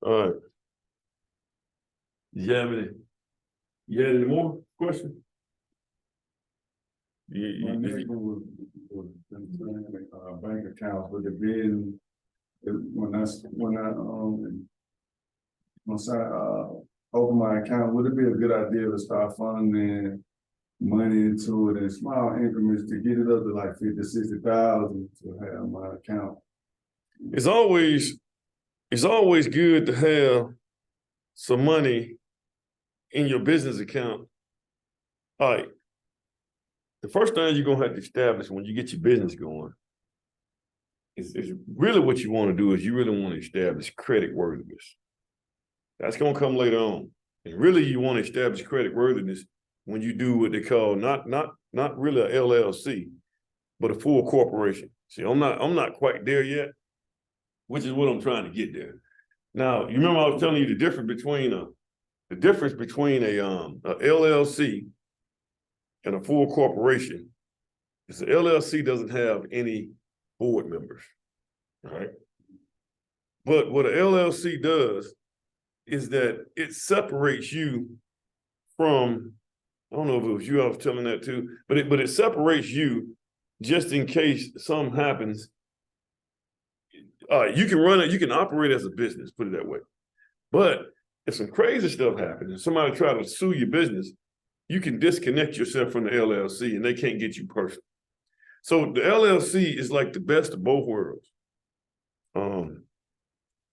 All right. You have any more questions? My next one was bank accounts, but it been, once I open my account, would it be a good idea to start funding money into it in small increments to get it up to like 50, 60,000 to have my account? It's always good to have some money in your business account. All right. The first thing you're gonna have to establish when you get your business going is really what you want to do is you really want to establish credit worthiness. That's gonna come later on. And really you want to establish credit worthiness when you do what they call not really a LLC, but a full corporation. See, I'm not quite there yet, which is what I'm trying to get there. Now, you remember I was telling you the difference between a LLC and a full corporation is the LLC doesn't have any board members, right? But what an LLC does is that it separates you from, I don't know if it was you I was telling that to, but it separates you just in case something happens. You can run it, you can operate as a business, put it that way. But if some crazy stuff happens and somebody try to sue your business, you can disconnect yourself from the LLC and they can't get you personally. So the LLC is like the best of both worlds.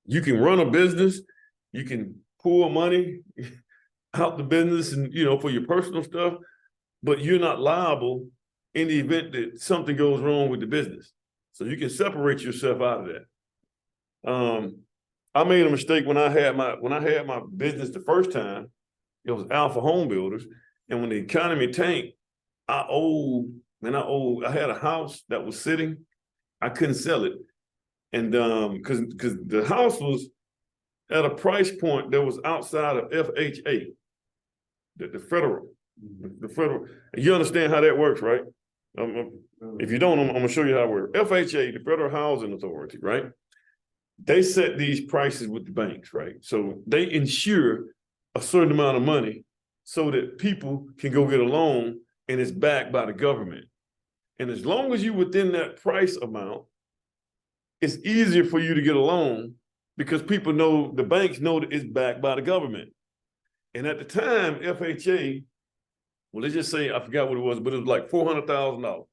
You can run a business, you can pull money out the business and, for your personal stuff, but you're not liable in the event that something goes wrong with the business. So you can separate yourself out of that. I made a mistake when I had my business the first time. It was Alpha Home Builders, and when the economy tanked, I had a house that was sitting. I couldn't sell it, and because the house was at a price point that was outside of FHA, the federal. You understand how that works, right? If you don't, I'm gonna show you how it works. FHA, the Federal Housing Authority, right? They set these prices with the banks, right? So they insure a certain amount of money so that people can go get a loan and it's backed by the government. And as long as you're within that price amount, it's easier for you to get a loan because people know, the banks know that it's backed by the government. And at the time, FHA, well, let's just say, I forgot what it was, but it was like $400,000.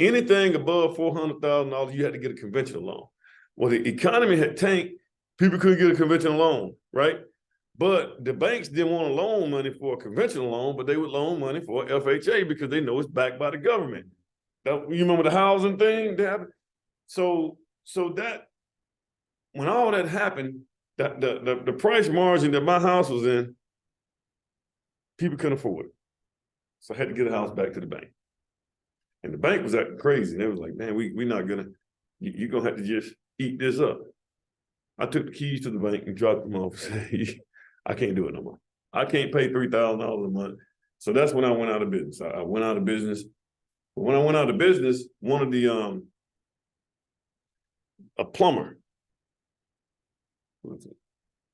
Anything above $400,000, you had to get a conventional loan. Well, the economy had tanked, people couldn't get a conventional loan, right? But the banks didn't want to loan money for a conventional loan, but they would loan money for FHA because they know it's backed by the government. You remember the housing thing that happened? So that, when all that happened, that the price margin that my house was in, people couldn't afford it. So I had to get a house back to the bank. And the bank was acting crazy. They was like, man, we're not gonna, you're gonna have to just eat this up. I took the keys to the bank and dropped them off and said, I can't do it no more. I can't pay $3,000 a month. So that's when I went out of business. I went out of business. But when I went out of business, one of the, a plumber, I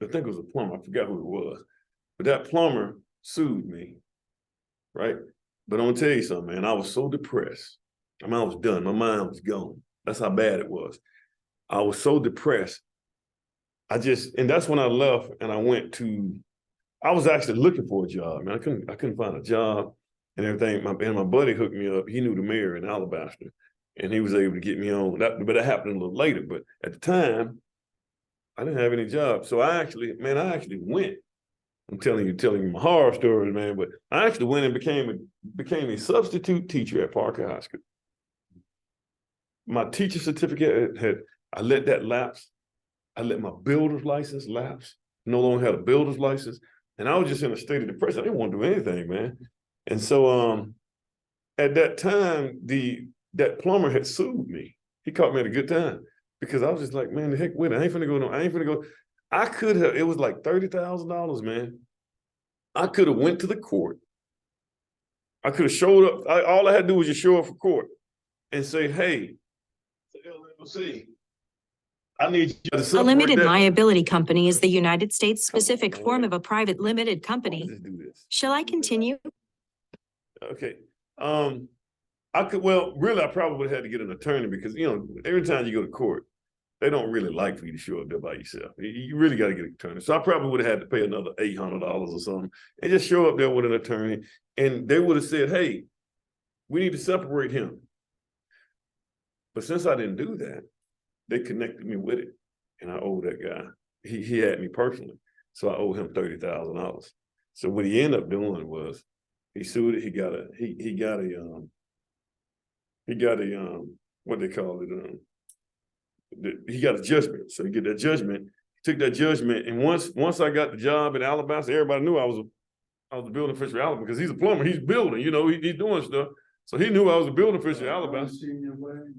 think it was a plumber, I forgot who it was, but that plumber sued me, right? But I'm gonna tell you something, man, I was so depressed. I mean, I was done, my mind was gone. That's how bad it was. I was so depressed. And that's when I left and I was actually looking for a job, man. I couldn't find a job and everything. My buddy hooked me up. He knew the mayor in Alabaster and he was able to get me on that, but that happened a little later. But at the time, I didn't have any job. So I actually went. I'm telling you my horror stories, man, but I actually went and became a substitute teacher at Parker High School. My teacher certificate I let that lapse. I let my builder's license lapse. No longer had a builder's license. And I was just in a state of depression. I didn't want to do anything, man. And so at that time, that plumber had sued me. He caught me at a good time because I was just like, man, the heck with it. I ain't finna go. I could have, it was like $30,000, man. I could have went to the court. I could have showed up. All I had to do was just show up for court and say, hey, LLC, I need you to A separate limited that. liability company is the United States specific on, form man. of a private limited Let's company. just do this. Shall I continue? Okay. I could, well, really, I probably would have had to get an attorney because, you know, every time you go to court, they don't really like for you to show up there by yourself. You really got to get an attorney. So I probably would have had to pay another $800 or something and just show up there with an attorney. And they would have said, hey, we need to separate him. But since I didn't do that, they connected me with it. And I owe that guy. He had me personally. So I owe him $30,000. So what he ended up doing was he sued it. He got a what they call it, he got a judgment. So he get that judgment, took that judgment, and once I got the job in Alabama, everybody knew I was a building official in Alabama because he's a plumber, he's building, you know, he's doing stuff. So he knew I was a building official in Alabama.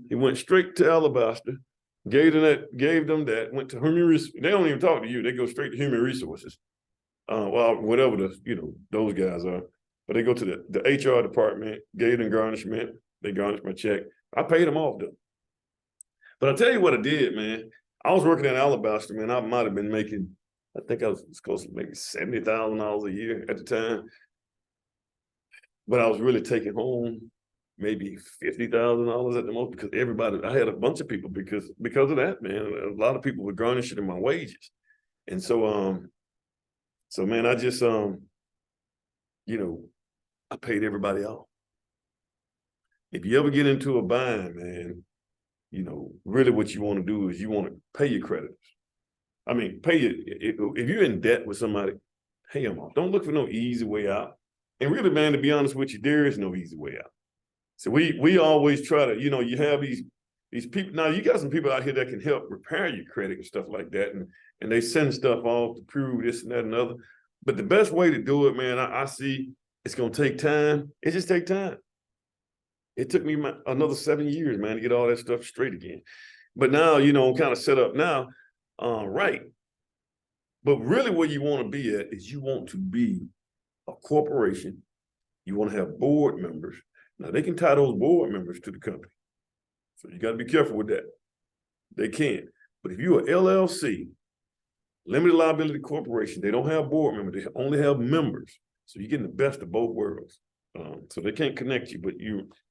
He went straight to Alabaster, gave them that, went to human resources. They don't even talk to you, they go straight to human resources. Well, whatever those guys are. But they go to the HR department, gave them garnishment, they garnished my check. I paid them off though. But I'll tell you what I did, man. I was working at Alabaster, man. I might have been making, I think I was close to maybe $70,000 a year at the time. But I was really taking home maybe $50,000 at the most because I had a bunch of people because of that, man. A lot of people were garnishing my wages. And so man, I just you know, I paid everybody off. If you ever get into a bind, man, you know, really what you want to do is you want to pay your creditors. I mean, if you're in debt with somebody, pay them off. Don't look for no easy way out. And really, man, to be honest with you, there is no easy way out. So we always try to, you know, you have these people. Now you got some people out here that can help repair your credit and stuff like that. And they send stuff off to prove this and that and other. But the best way to do it, man, I see it's going to take time. It just take time. It took me another 7 years, man, to get all that stuff straight again. But now, you know, I'm kind of set up now, right. But really where you want to be at is you want to be a corporation. You want to have board members. Now, they can tie those board members to the company. So you got to be careful with that. They can. But if you're an LLC, limited liability corporation, they don't have board members. They only have members. So you're getting the best of both worlds. So they can't connect you, but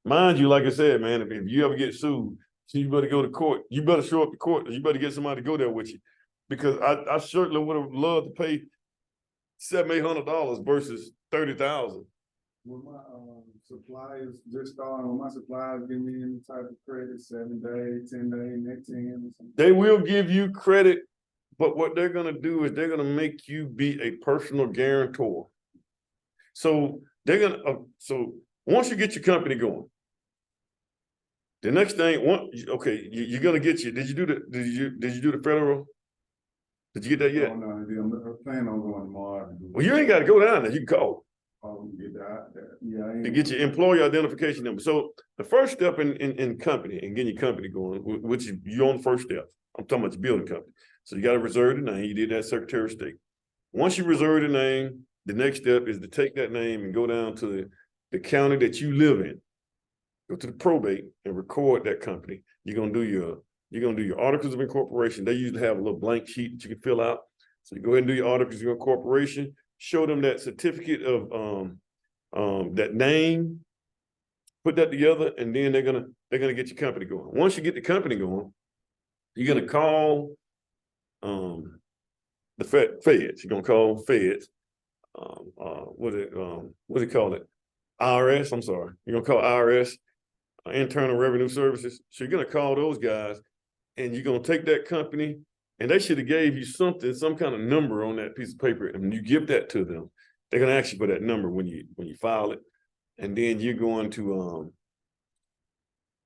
mind you, like I said, man, if you ever get sued, so you better go to court. You better show up to court. You better get somebody to go there with you, because I certainly would have loved to pay $700-800 versus $30,000. With my suppliers just starting, when my suppliers give me any type of credit, 7 days, 10 days, next 10 or something. They will give you credit, but what they're gonna do is they're gonna make you be a personal guarantor. So they're gonna so once you get your company going, the next thing, you're gonna get did you do the federal? Did you get that yet? Oh, no, I'm planning on going tomorrow. Well, you ain't got to go down there. You can call. Get that. Yeah. To get your employee identification number. So the first step in company and getting your company going, which you're on the first step. I'm talking about your building company. So you got to reserve the name. You did that Secretary of State. Once you reserve the name, the next step is to take that name and go down to the county that you live in. Go to the probate and record that company. You're gonna do your articles of incorporation. They usually have a little blank sheet that you can fill out. So you go ahead and do your articles of incorporation. Show them that certificate of that name. Put that together, and then they're gonna get your company going. Once you get the company going, you're gonna call the feds. You're gonna call feds. What do they call it? IRS. I'm sorry. You're gonna call IRS, Internal Revenue Services. So you're gonna call those guys, and you're gonna take that company, and they should have gave you some kind of number on that piece of paper, and you give that to them. They're gonna ask you for that number when you file it, and then you're going to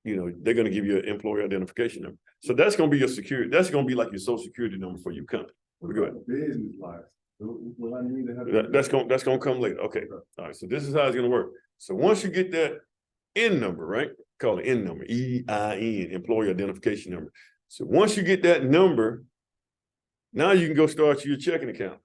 they're gonna give you an employee identification number. So that's gonna be your security. That's gonna be like your social security number for your company. Go ahead. Business license. Will I need to have That's gonna come later. Okay. All right. So this is how it's gonna work. So once you get that N number, right? Call it N number, EIN, employee identification number. So once you get that number, now you can go start your checking account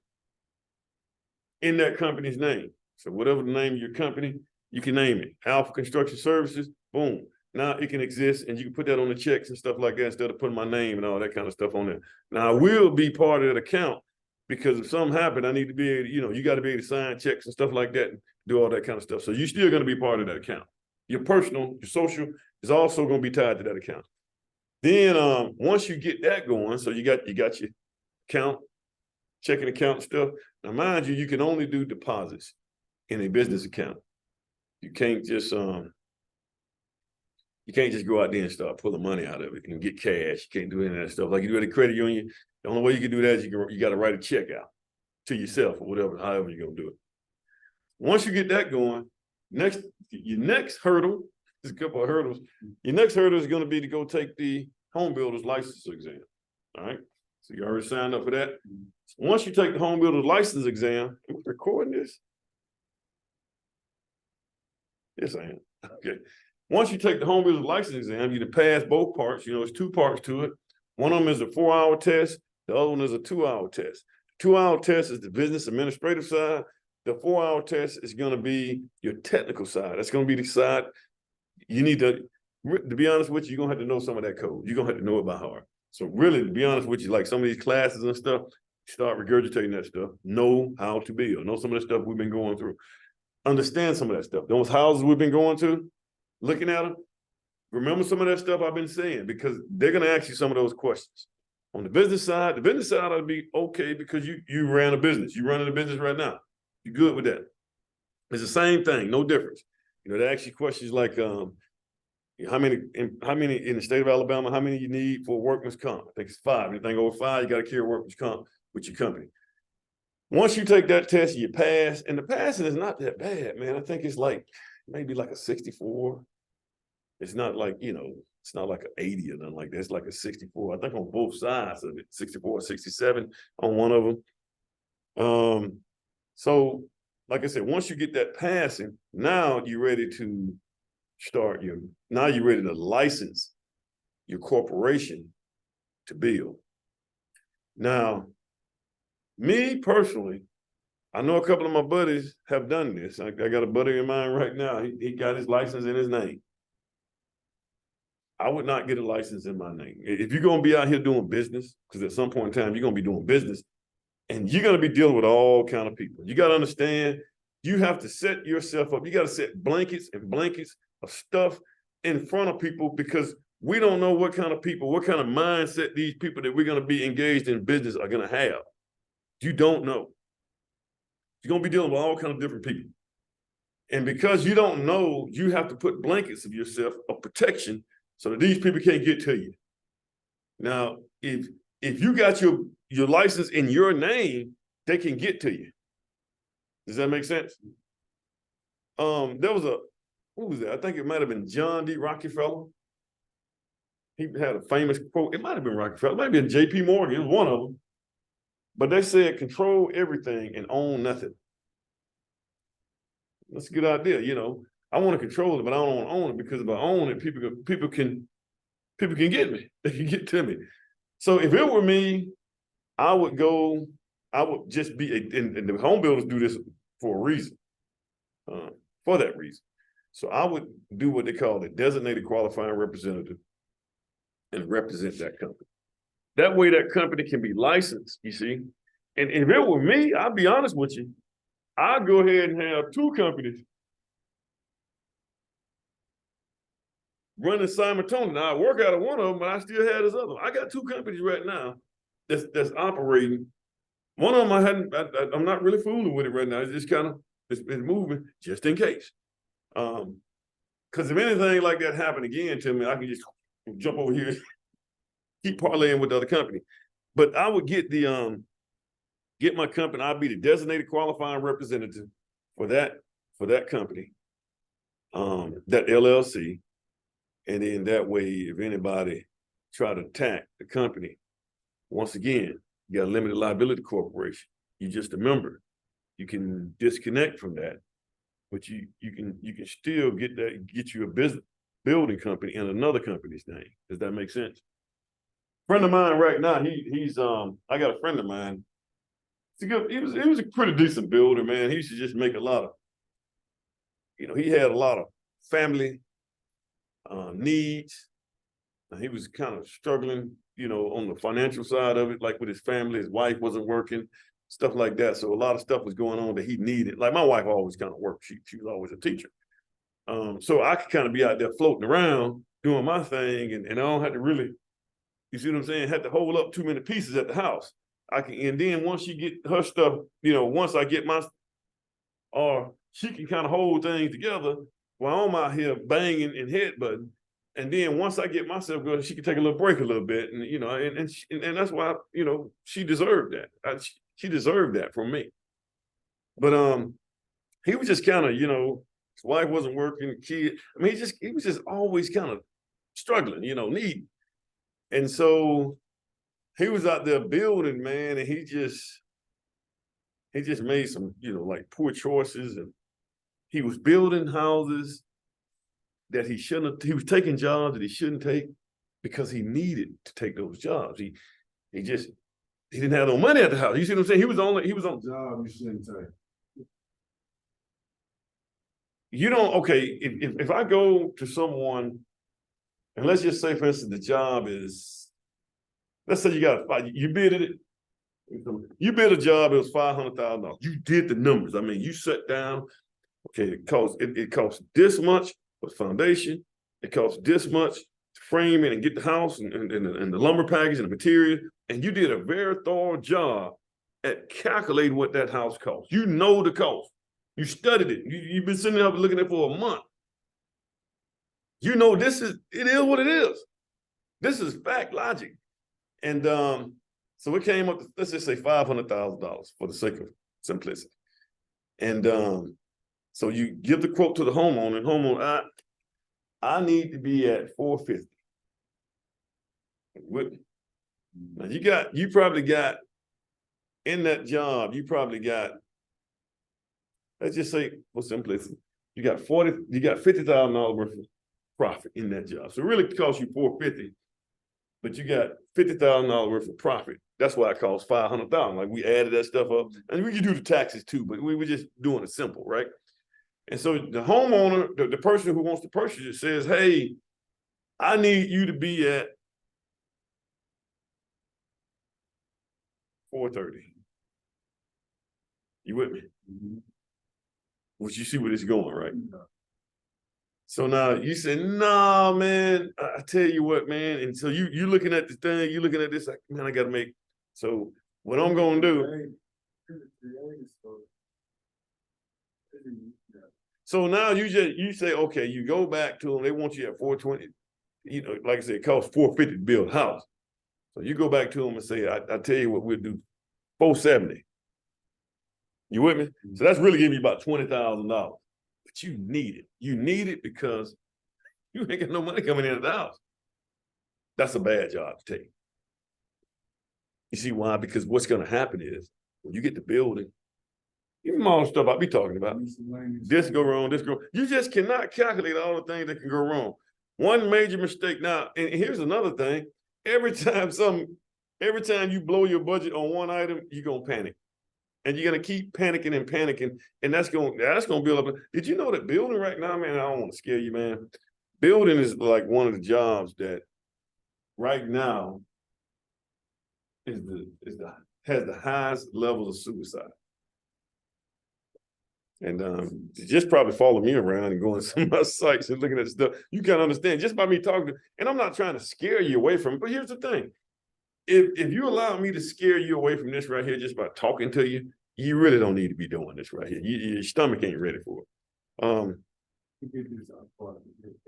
in that company's name. So whatever the name of your company, you can name it. Alpha Construction Services, boom. now it can exist and you can put that on the checks and stuff like that instead of putting my name and all that kind of stuff on there. Now I will be part of that account because if something happened, I need to be able to, you got to be able to sign checks and stuff like that and do all that kind of stuff. So you're still going to be part of that account. Your personal, your social is also going to be tied to that account. Then once you get that going, so you got your account, checking account stuff. Now mind you, you can only do deposits in a business account. You can't just go out there and start pulling money out of it and get cash. You can't do any of that stuff. Like you do at a credit union, the only way you can do that is you got to write a check out to yourself or whatever, however you're gonna do it. Once you get that going, your next hurdle, there's a couple of hurdles. Your next hurdle is gonna be to go take the home builder's license exam. All right. So you already signed up for that. Once you take the home builder's license exam, am I recording this? Yes, I am. Okay. Once you take the home builder's license exam, you pass both parts. There's 2 parts to it. One of them is a 4-hour test. The other one is a 2-hour test. The 2-hour test is the business administrative side. The 4-hour test is going to be your technical side. That's going to be the side you need to be honest with you, you're going to have to know some of that code. You're going to have to know it by heart. So really, to be honest with you, like some of these classes and stuff, start regurgitating that stuff. Know how to build. Know some of the stuff we've been going through. Understand some of that stuff. Those houses we've been going to, looking at them, remember some of that stuff I've been saying because they're going to ask you some of those questions. On the business side ought to be okay because you ran a business. You're running a business right now. You're good with that. It's the same thing, no difference. They ask you questions like, how many in the state of Alabama, how many you need for workman's comp? I think it's 5. Anything over 5, you got to carry workman's comp with your company. Once you take that test, you pass, and the passing is not that bad, man. I think it's like maybe like a 64. It's not like, it's not like an 80 or nothing like that. It's like a 64. I think on both sides of it, 64, 67 on one of them. So like I said, once you get that passing, now you're ready to start now you're ready to license your corporation to build. Now, me personally, I know a couple of my buddies have done this. I got a buddy in mind right now. He got his license in his name. I would not get a license in my name. If you're going to be out here doing business, because at some point in time, you're going to be doing business, and you're going to be dealing with all kind of people. You got to understand, you have to set yourself up. You got to set blankets and blankets of stuff in front of people because we don't know what kind of people, what kind of mindset these people that we're going to be engaged in business are going to have. You don't know. You're going to be dealing with all kinds of different people. And because you don't know, you have to put blankets of yourself of protection so that these people can't get to you. Now, if you got your license in your name, they can get to you. Does that make sense? There was who was that? I think it might have been John D. Rockefeller. He had a famous quote. It might have been Rockefeller. It might have been J.P. Morgan. It was one of them. But they said, control everything and own nothing. That's a good idea. I want to control it, but I don't want to own it because if I own it, people can get me. They can get to me. So if it were me, I would just be, and the home builders do this for a reason, for that reason. So I would do what they call a designated qualifying representative and represent that company. That way that company can be licensed, you see. And if it were me, I'll be honest with you, I'd go ahead and have 2 companies running simultaneously. Now I work out of one of them, but I still have this other one. I got 2 companies right now that's operating. One of them I'm not really fooling with it right now. It's just kind of it's moving just in case. Because if anything like that happened again to me, I can just jump over here, keep parlaying with the other company. But I would get my company. I'd be the designated qualifying representative for that company, that LLC. And then that way, if anybody try to attack the company, once again, you got a limited liability corporation. You just a member. You can disconnect from that, but you can still get you a business building company in another company's name. Does that make sense? Friend of mine right now, he's I got a friend of mine. He was a pretty decent builder, man. He used to just make a lot of, he had a lot of family needs. He was kind of struggling, you know, on the financial side of it, like with his family. His wife wasn't working, stuff like that. So a lot of stuff was going on that he needed. Like my wife always kind of worked. She was always a teacher. So I could kind of be out there floating around doing my thing, and I don't have to really, you see what I'm saying, had to hold up too many pieces at the house. I can, and then once she get her stuff, you know, once I get my, or she can kind of hold things together while I'm out here banging and headbutting. And then once I get myself good, she can take a little break a little bit, and you know, and that's why, you know, she deserved that. She deserved that from me. But he was just kind of, you know, his wife wasn't working, kid. I mean, he was just always kind of struggling, you know, needing. And so he was out there building, man, and he just made some, you know, like poor choices, and he was building houses that he shouldn't have. He was taking jobs that he shouldn't take because he needed to take those jobs. He didn't have no money at the house. You see what I'm saying? He was on job you shouldn't take. You don't, okay, if I go to someone, and let's just say, for instance, the job is, let's say you bid it, you bid a job, it was $500,000. You did the numbers. I mean, you sat down, okay, it costs this much for the foundation, it costs this much to frame it and get the house and the lumber package and the material, and you did a very thorough job at calculating what that house costs. You know the cost. You studied it. You've been sitting up looking at it for a month. You know, it is what it is. This is fact logic. And so it came up to, let's just say $500,000 for the sake of simplicity. And so you give the quote to the homeowner, and homeowner, I need to be at $450. Now you probably got in that job, let's just say, for simplicity, you got $50,000 worth of profit in that job. So it really costs you $450, but you got $50,000 worth of profit. That's why it costs $500,000. Like we added that stuff up, and we can do the taxes too, but we were just doing it simple, right? And so the homeowner, the person who wants to purchase it says, hey, I need you to be at $430. You with me? Mm-hmm. Which you see where it's going, right? So now you say, nah, man, I tell you what, man. And so you looking at the thing, you looking at this, like, man, I gotta make, so what I'm gonna do. So now you say, okay, you go back to them, they want you at 420. You know, like I said, it costs $450 to build a house. So you go back to them and say, I tell you what, we'll do $470. You with me? So that's really giving you about $20,000. But you need it. You need it because you ain't got no money coming into the house. That's a bad job to take. You see why? Because what's going to happen is when you get the building, even all the stuff I be talking about, this go wrong, this go, you just cannot calculate all the things that can go wrong. One major mistake now, and here's another thing, every time you blow your budget on one item, you're going to panic. And you're going to keep panicking and panicking, and that's going to build up. Did you know that building right now, man, I don't want to scare you, man. Building is like one of the jobs that right now has the highest level of suicide. And just probably follow me around and going to some of my sites and looking at stuff. You can understand just by me talking and I'm not trying to scare you away from it, but here's the thing. If you allow me to scare you away from this right here just by talking to you, you really don't need to be doing this right here. Your stomach ain't ready for it.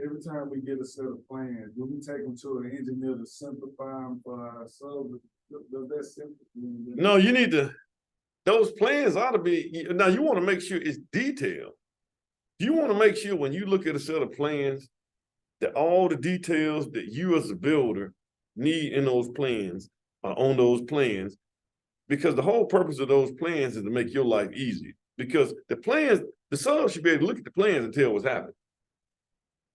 Every time we get a set of plans, when we take them to an engineer to simplify them for ourselves, does that simplify? No, you need to, those plans ought to be, now you want to make sure it's detailed. You want to make sure when you look at a set of plans that all the details that you as a builder need in those plans are on those plans, because the whole purpose of those plans is to make your life easy. Because the plans, the sub should be able to look at the plans and tell what's happening.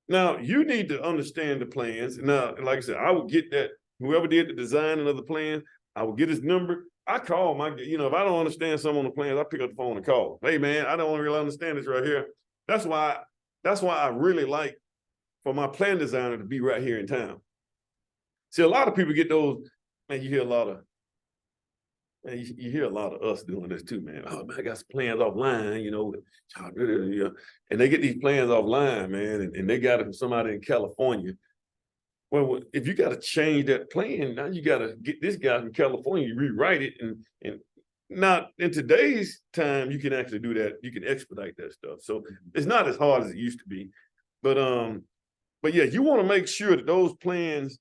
Now, you need to understand the plans. Now, like I said, I would get that, whoever did the designing of the plan, I would get his number. I call my, if I don't understand some on the plans, I pick up the phone and call. Hey, man, I don't really understand this right here. That's why I really like for my plan designer to be right here in town. See, a lot of people get those, man, you hear a lot of, man, you hear a lot of us doing this too, man. Oh man, I got some plans offline, and they get these plans offline, man, and they got it from somebody in California. Well, if you got to change that plan, now you got to get this guy from California, rewrite it, and not in today's time, you can actually do that. You can expedite that stuff. So it's not as hard as it used to be. But yeah, you want to make sure that those plans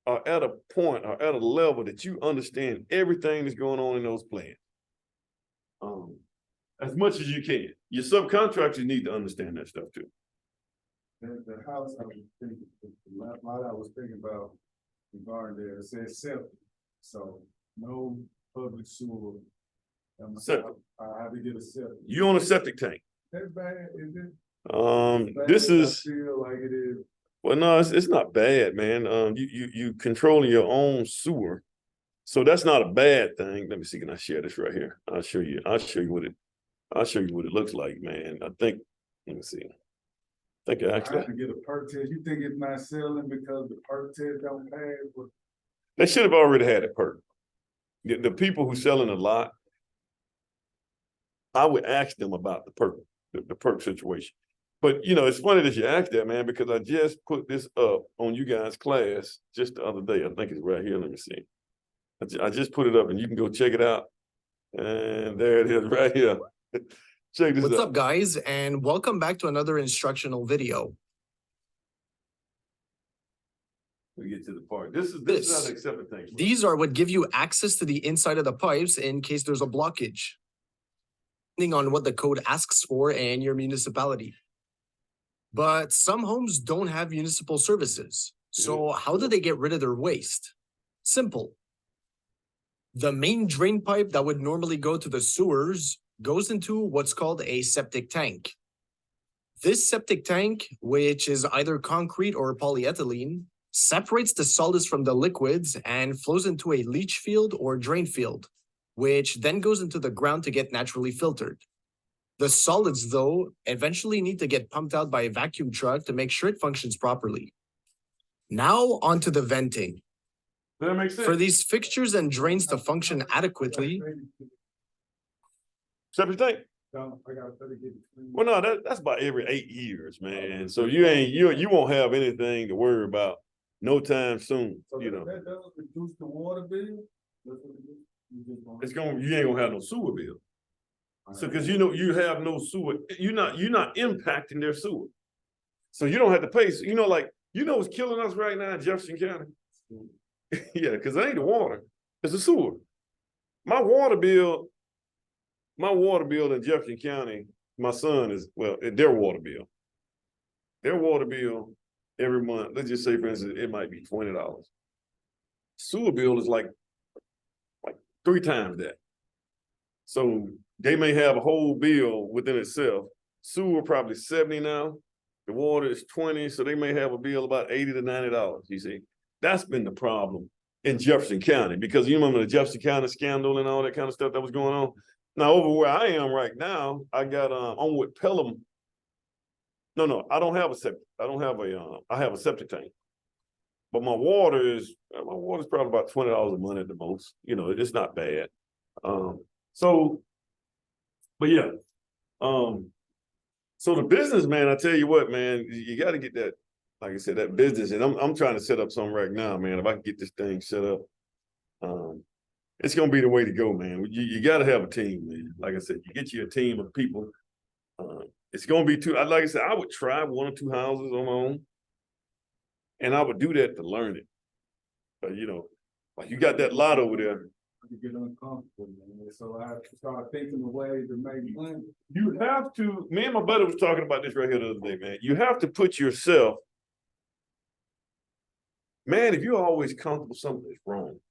are at a point or at a level that you understand everything that's going on in those plans. As much as you can. Your subcontractors need to understand that stuff too. The house I was thinking, while I was thinking about regarding there, it says septic, so no public sewer. Septic. I have to get a septic. You own a septic tank. That's bad, is it? This is, I feel like it is. well, no, it's not bad, man. You controlling your own sewer. So that's not a bad thing. Let me see, can I share this right here? I'll show you what it looks like, man. I think, let me see. I think I actually, have to get a perk test. You think it's not selling because the perk test don't pass? But they should have already had a perk. The people who selling a lot, I would ask them about the perk situation. But it's funny that you asked that, man, because I just put this up on you guys' class just the other day. I think it's right here. Let me see. I just put it up and you can go check it out. And there it is right here. Check this out. What's up, guys, and welcome back to another instructional video. We get to the part. This is not an accepted thing. These are what give you access to the inside of the pipes in case there's a blockage, depending on what the code asks for and your municipality. But some homes don't have municipal services. So how do they get rid of their waste? Simple. The main drain pipe that would normally go to the sewers goes into what's called a septic tank. This septic tank, which is either concrete or polyethylene, separates the solids from the liquids and flows into a leach field or drain field, which then goes into the ground to get naturally filtered. The solids, though, eventually need to get pumped out by a vacuum truck to make sure it functions properly. Now onto the venting. Does that make sense? For these fixtures and drains to function adequately, septic tank. I got to get it clean. Well, no, that's about every 8 years, man. So you won't have anything to worry about no time soon. So that doesn't reduce the water bill? That's what it is? You ain't gonna have no sewer bill. So because you have no sewer, you're not impacting their sewer. So you don't have to pay. So, what's killing us right now in Jefferson County? Yeah, because it ain't the water, it's the sewer. My water bill in Jefferson County, my son is, their water bill. Their water bill every month, let's just say, for instance, it might be $20. Sewer bill is like 3 times that. So they may have a whole bill within itself. Sewer probably 70 now. The water is 20, so they may have a bill about $80 to $90, you see. That's been the problem in Jefferson County, because you remember the Jefferson County scandal and all that kind of stuff that was going on. Now, over where I am right now, I got I'm with Pelham. No, I don't have a septic. I have a septic tank. But my water is probably about $20 a month at the most. It's not bad. But yeah. So the business, man, I tell you what, man, you got to get that, like I said, that business. And I'm trying to set up something right now, man. If I can get this thing set up, it's gonna be the way to go, man. You got to have a team, man. Like I said, you get you a team of people. It's gonna be like I said, I would try 1 or 2 houses on my own, and I would do that to learn it. But like you got that lot over there. I get uncomfortable, man. So I have to start thinking of ways to make money. You have to. Me and my buddy was talking about this right here the other day, man. You have to put yourself, man. If you're always comfortable, something is wrong.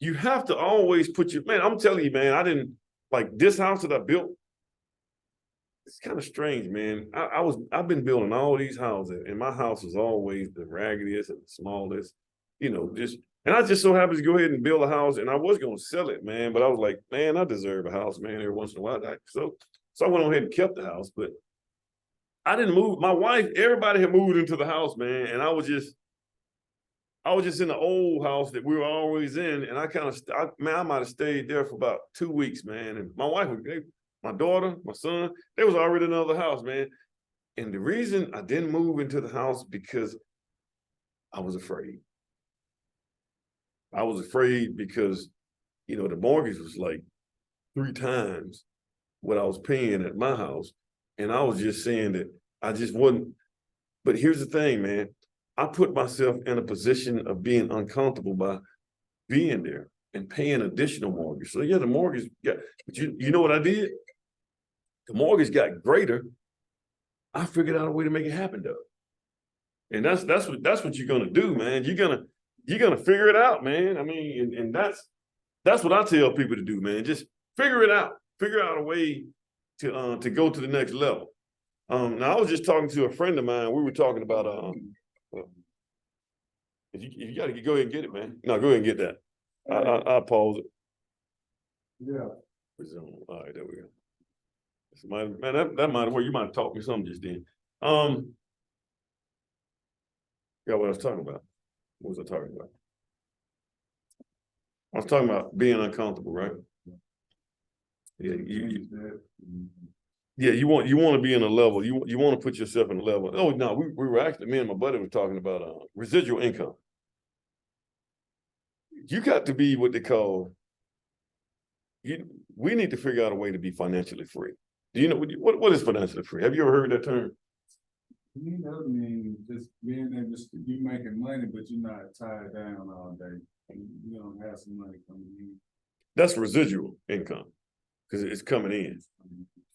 You have to always put man, I'm telling you, man, I didn't like this house that I built. It's kind of strange, man. I've been building all these houses, and my house is always the raggediest and the smallest, and I just so happened to go ahead and build a house, and I was gonna sell it, man, but I was like, man, I deserve a house, man, every once in a while. So I went on ahead and kept the house, but I didn't move. My wife, everybody had moved into the house, man, and I was just in the old house that we were always in, and I might have stayed there for about 2 weeks, man. And my wife, my daughter, my son, they was already in another house, man. And the reason I didn't move into the house because I was afraid. I was afraid because, the mortgage was like 3 times what I was paying at my house. And I was just saying that I just wasn't. But here's the thing, man. I put myself in a position of being uncomfortable by being there and paying additional mortgage. So yeah, the mortgage got, but you know what I did? The mortgage got greater. I figured out a way to make it happen though. And that's what you're gonna do, man. You're gonna figure it out, man. I mean, and that's what I tell people to do, man. Just figure it out. Figure out a way to go to the next level. Now I was just talking to a friend of mine. We were talking about if you gotta go ahead and get it, man. No, go ahead and get that. I'll pause it. Yeah. Resume. All right, there we go. Man, that might well, you might have taught me something just then. Yeah, what I was talking about. What was I talking about? I was talking about being uncomfortable, right? Yeah, you want to be in a level. You want to put yourself in a level. Oh no, we were actually, me and my buddy were talking about residual income. You got to be what they call. We need to figure out a way to be financially free. Do you know what is financially free? Have you ever heard that term? I mean, just being able to you making money, but you're not tied down all day. You don't have some money coming in. That's residual income because it's coming in.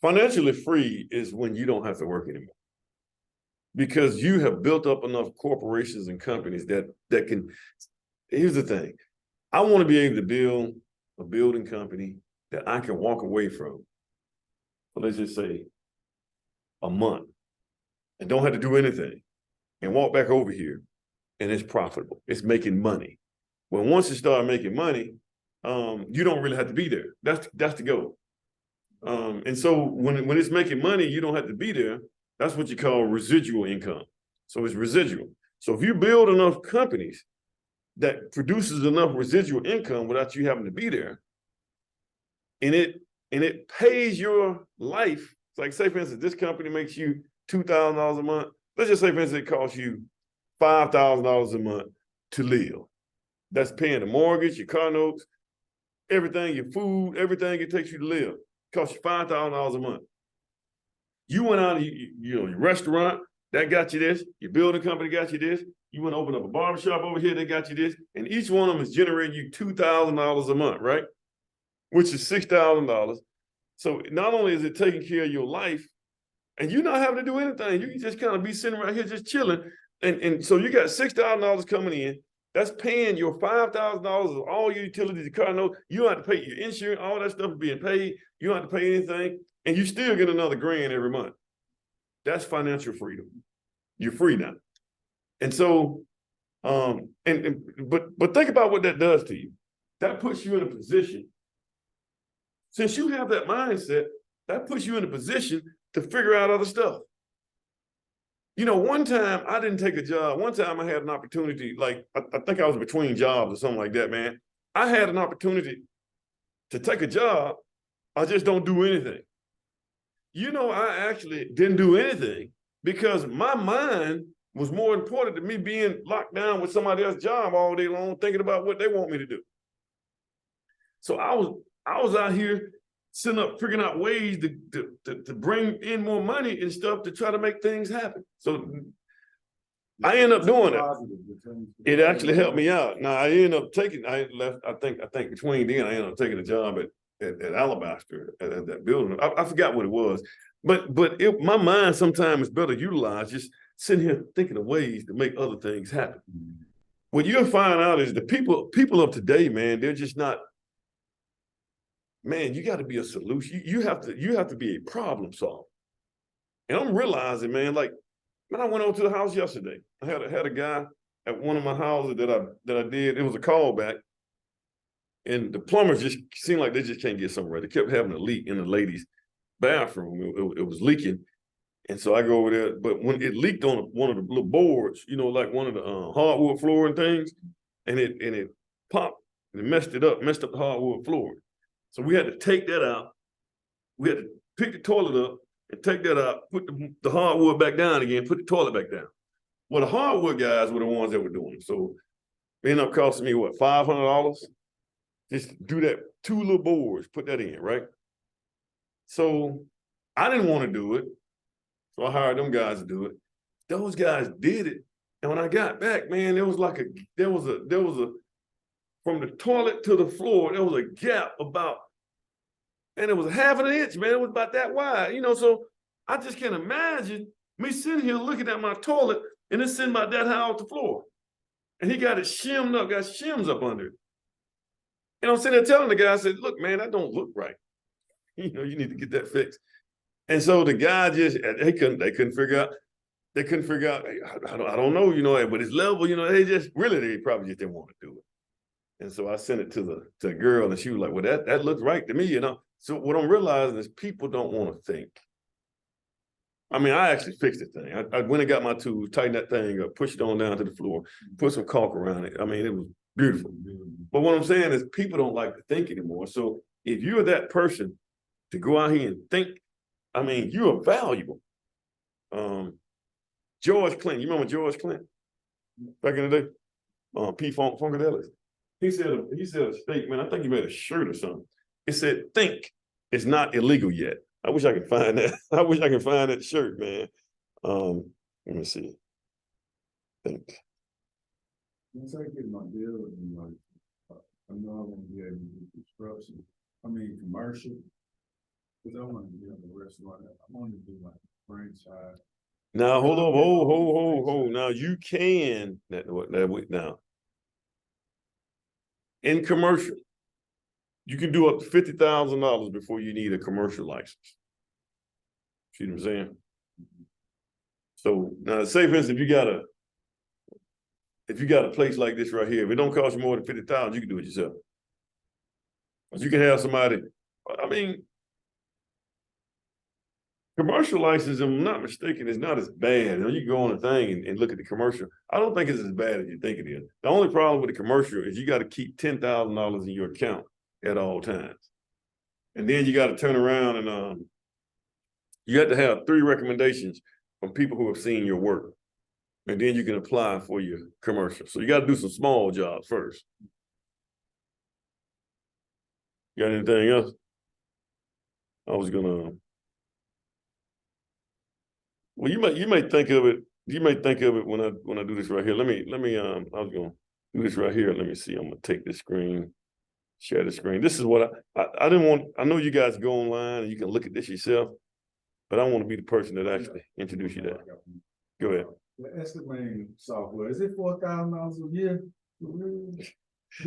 Financially free is when you don't have to work anymore because you have built up enough corporations and companies that can. Here's the thing. I want to be able to build a building company that I can walk away from. But let's just say a month and don't have to do anything and walk back over here and it's profitable. It's making money. When once you start making money, you don't really have to be there. That's the goal. And so when it's making money, you don't have to be there. That's what you call residual income. So it's residual. So if you build enough companies that produces enough residual income without you having to be there, and it pays your life. It's like, say, for instance, this company makes you $2,000 a month. Let's just say, for instance, it costs you $5,000 a month to live. That's paying the mortgage, your car notes, everything, your food, everything it takes you to live. It costs you $5,000 a month. You went out, your restaurant, that got you this. Your building company got you this. You went to open up a barbershop over here, they got you this. And each one of them is generating you $2,000 a month, right? Which is $6,000. So not only is it taking care of your life, and you're not having to do anything, you can just kind of be sitting right here just chilling. And so you got $6,000 coming in. That's paying your $5,000 of all your utilities, your car note. You don't have to pay your insurance, all that stuff is being paid. You don't have to pay anything, and you still get another grand every month. That's financial freedom. You're free now. And so, but think about what that does to you. That puts you in a position. Since you have that mindset, that puts you in a position to figure out other stuff. One time I didn't take a job. One time I had an opportunity, like I think I was between jobs or something like that, man. I had an opportunity to take a job. I just don't do anything. I actually didn't do anything because my mind was more important than me being locked down with somebody else's job all day long, thinking about what they want me to do. So I was out here sitting up, figuring out ways to bring in more money and stuff to try to make things happen. So I ended up doing it. It actually helped me out. Now I ended up I think between then I ended up taking a job at Alabaster at that building. I forgot what it was, but my mind sometimes is better utilized just sitting here thinking of ways to make other things happen. What you'll find out is the people of today, man, they're just not. Man, you got to be a solution. You have to be a problem solver. And I'm realizing, man, I went over to the house yesterday. I had a guy at one of my houses that I did. It was a callback, and the plumbers just seemed like they just can't get something right. They kept having a leak in the ladies' bathroom. It was leaking, And so I go over there, but when it leaked on one of the little boards, like one of the hardwood flooring things, and it popped and it messed up the hardwood flooring. So we had to take that out. We had to pick the toilet up and take that out, put the hardwood back down again, put the toilet back down. Well, the hardwood guys were the ones that were doing it. So it ended up costing me what, $500? Just to do that, 2 little boards, put that in, right? So I didn't want to do it. So I hired them guys to do it. Those guys did it. And when I got back, man, there was a from the toilet to the floor, there was a gap and it was 1/2 inch, man. It was about that wide, so I just can't imagine me sitting here looking at my toilet and it's sitting about that high off the floor. And he got it shimmed up, got shims up under it. And I'm sitting there telling the guy, I said, look, man, that don't look right. You need to get that fixed. And so the guy they couldn't figure out. They couldn't figure out, I don't know, but it's level, they probably just didn't want to do it. And so I sent it to the girl and she was like, well, that looks right to me, So what I'm realizing is people don't want to think. I mean, I actually fixed the thing. I went and got my tools, tightened that thing up, pushed it on down to the floor, put some caulk around it. I mean, it was beautiful. But what I'm saying is people don't like to think anymore. So if you're that person to go out here and think, I mean, you are valuable. George Clinton, you remember George Clinton back in the day? P. Funkadelic. He said a statement. I think he made a shirt or something. It said, "Think it's not illegal yet." I wish I could find that. I wish I could find that shirt, man. Let me see. Think. Once I get my deal, I know I want to be able to do construction. I mean, commercial. Because I want to be on the restaurant. I want to do like franchise. Now, hold on, hold. Now you can now. In commercial, you can do up to $50,000 before you need a commercial license. See what I'm saying? So now, say for instance, if you got a place like this right here, if it don't cost you more than $50,000, you can do it yourself. But you can have somebody. I mean, commercial license, if I'm not mistaken, is not as bad. You can go on a thing and look at the commercial. I don't think it's as bad as you think it is. The only problem with the commercial is you got to keep $10,000 in your account at all times. And then you got to turn around and you have to have 3 recommendations from people who have seen your work. And then you can apply for your commercial. So you got to do some small jobs first. Got anything else? I was gonna. Well, you may think of it. You may think of it when I do this right here. Let me. I was gonna do this right here. Let me see. I'm gonna take this screen, share the screen. This is what I didn't want. I know you guys go online and you can look at this yourself, but I want to be the person that actually introduce you to that. Go ahead. The estimating software, is it $4,000 a year?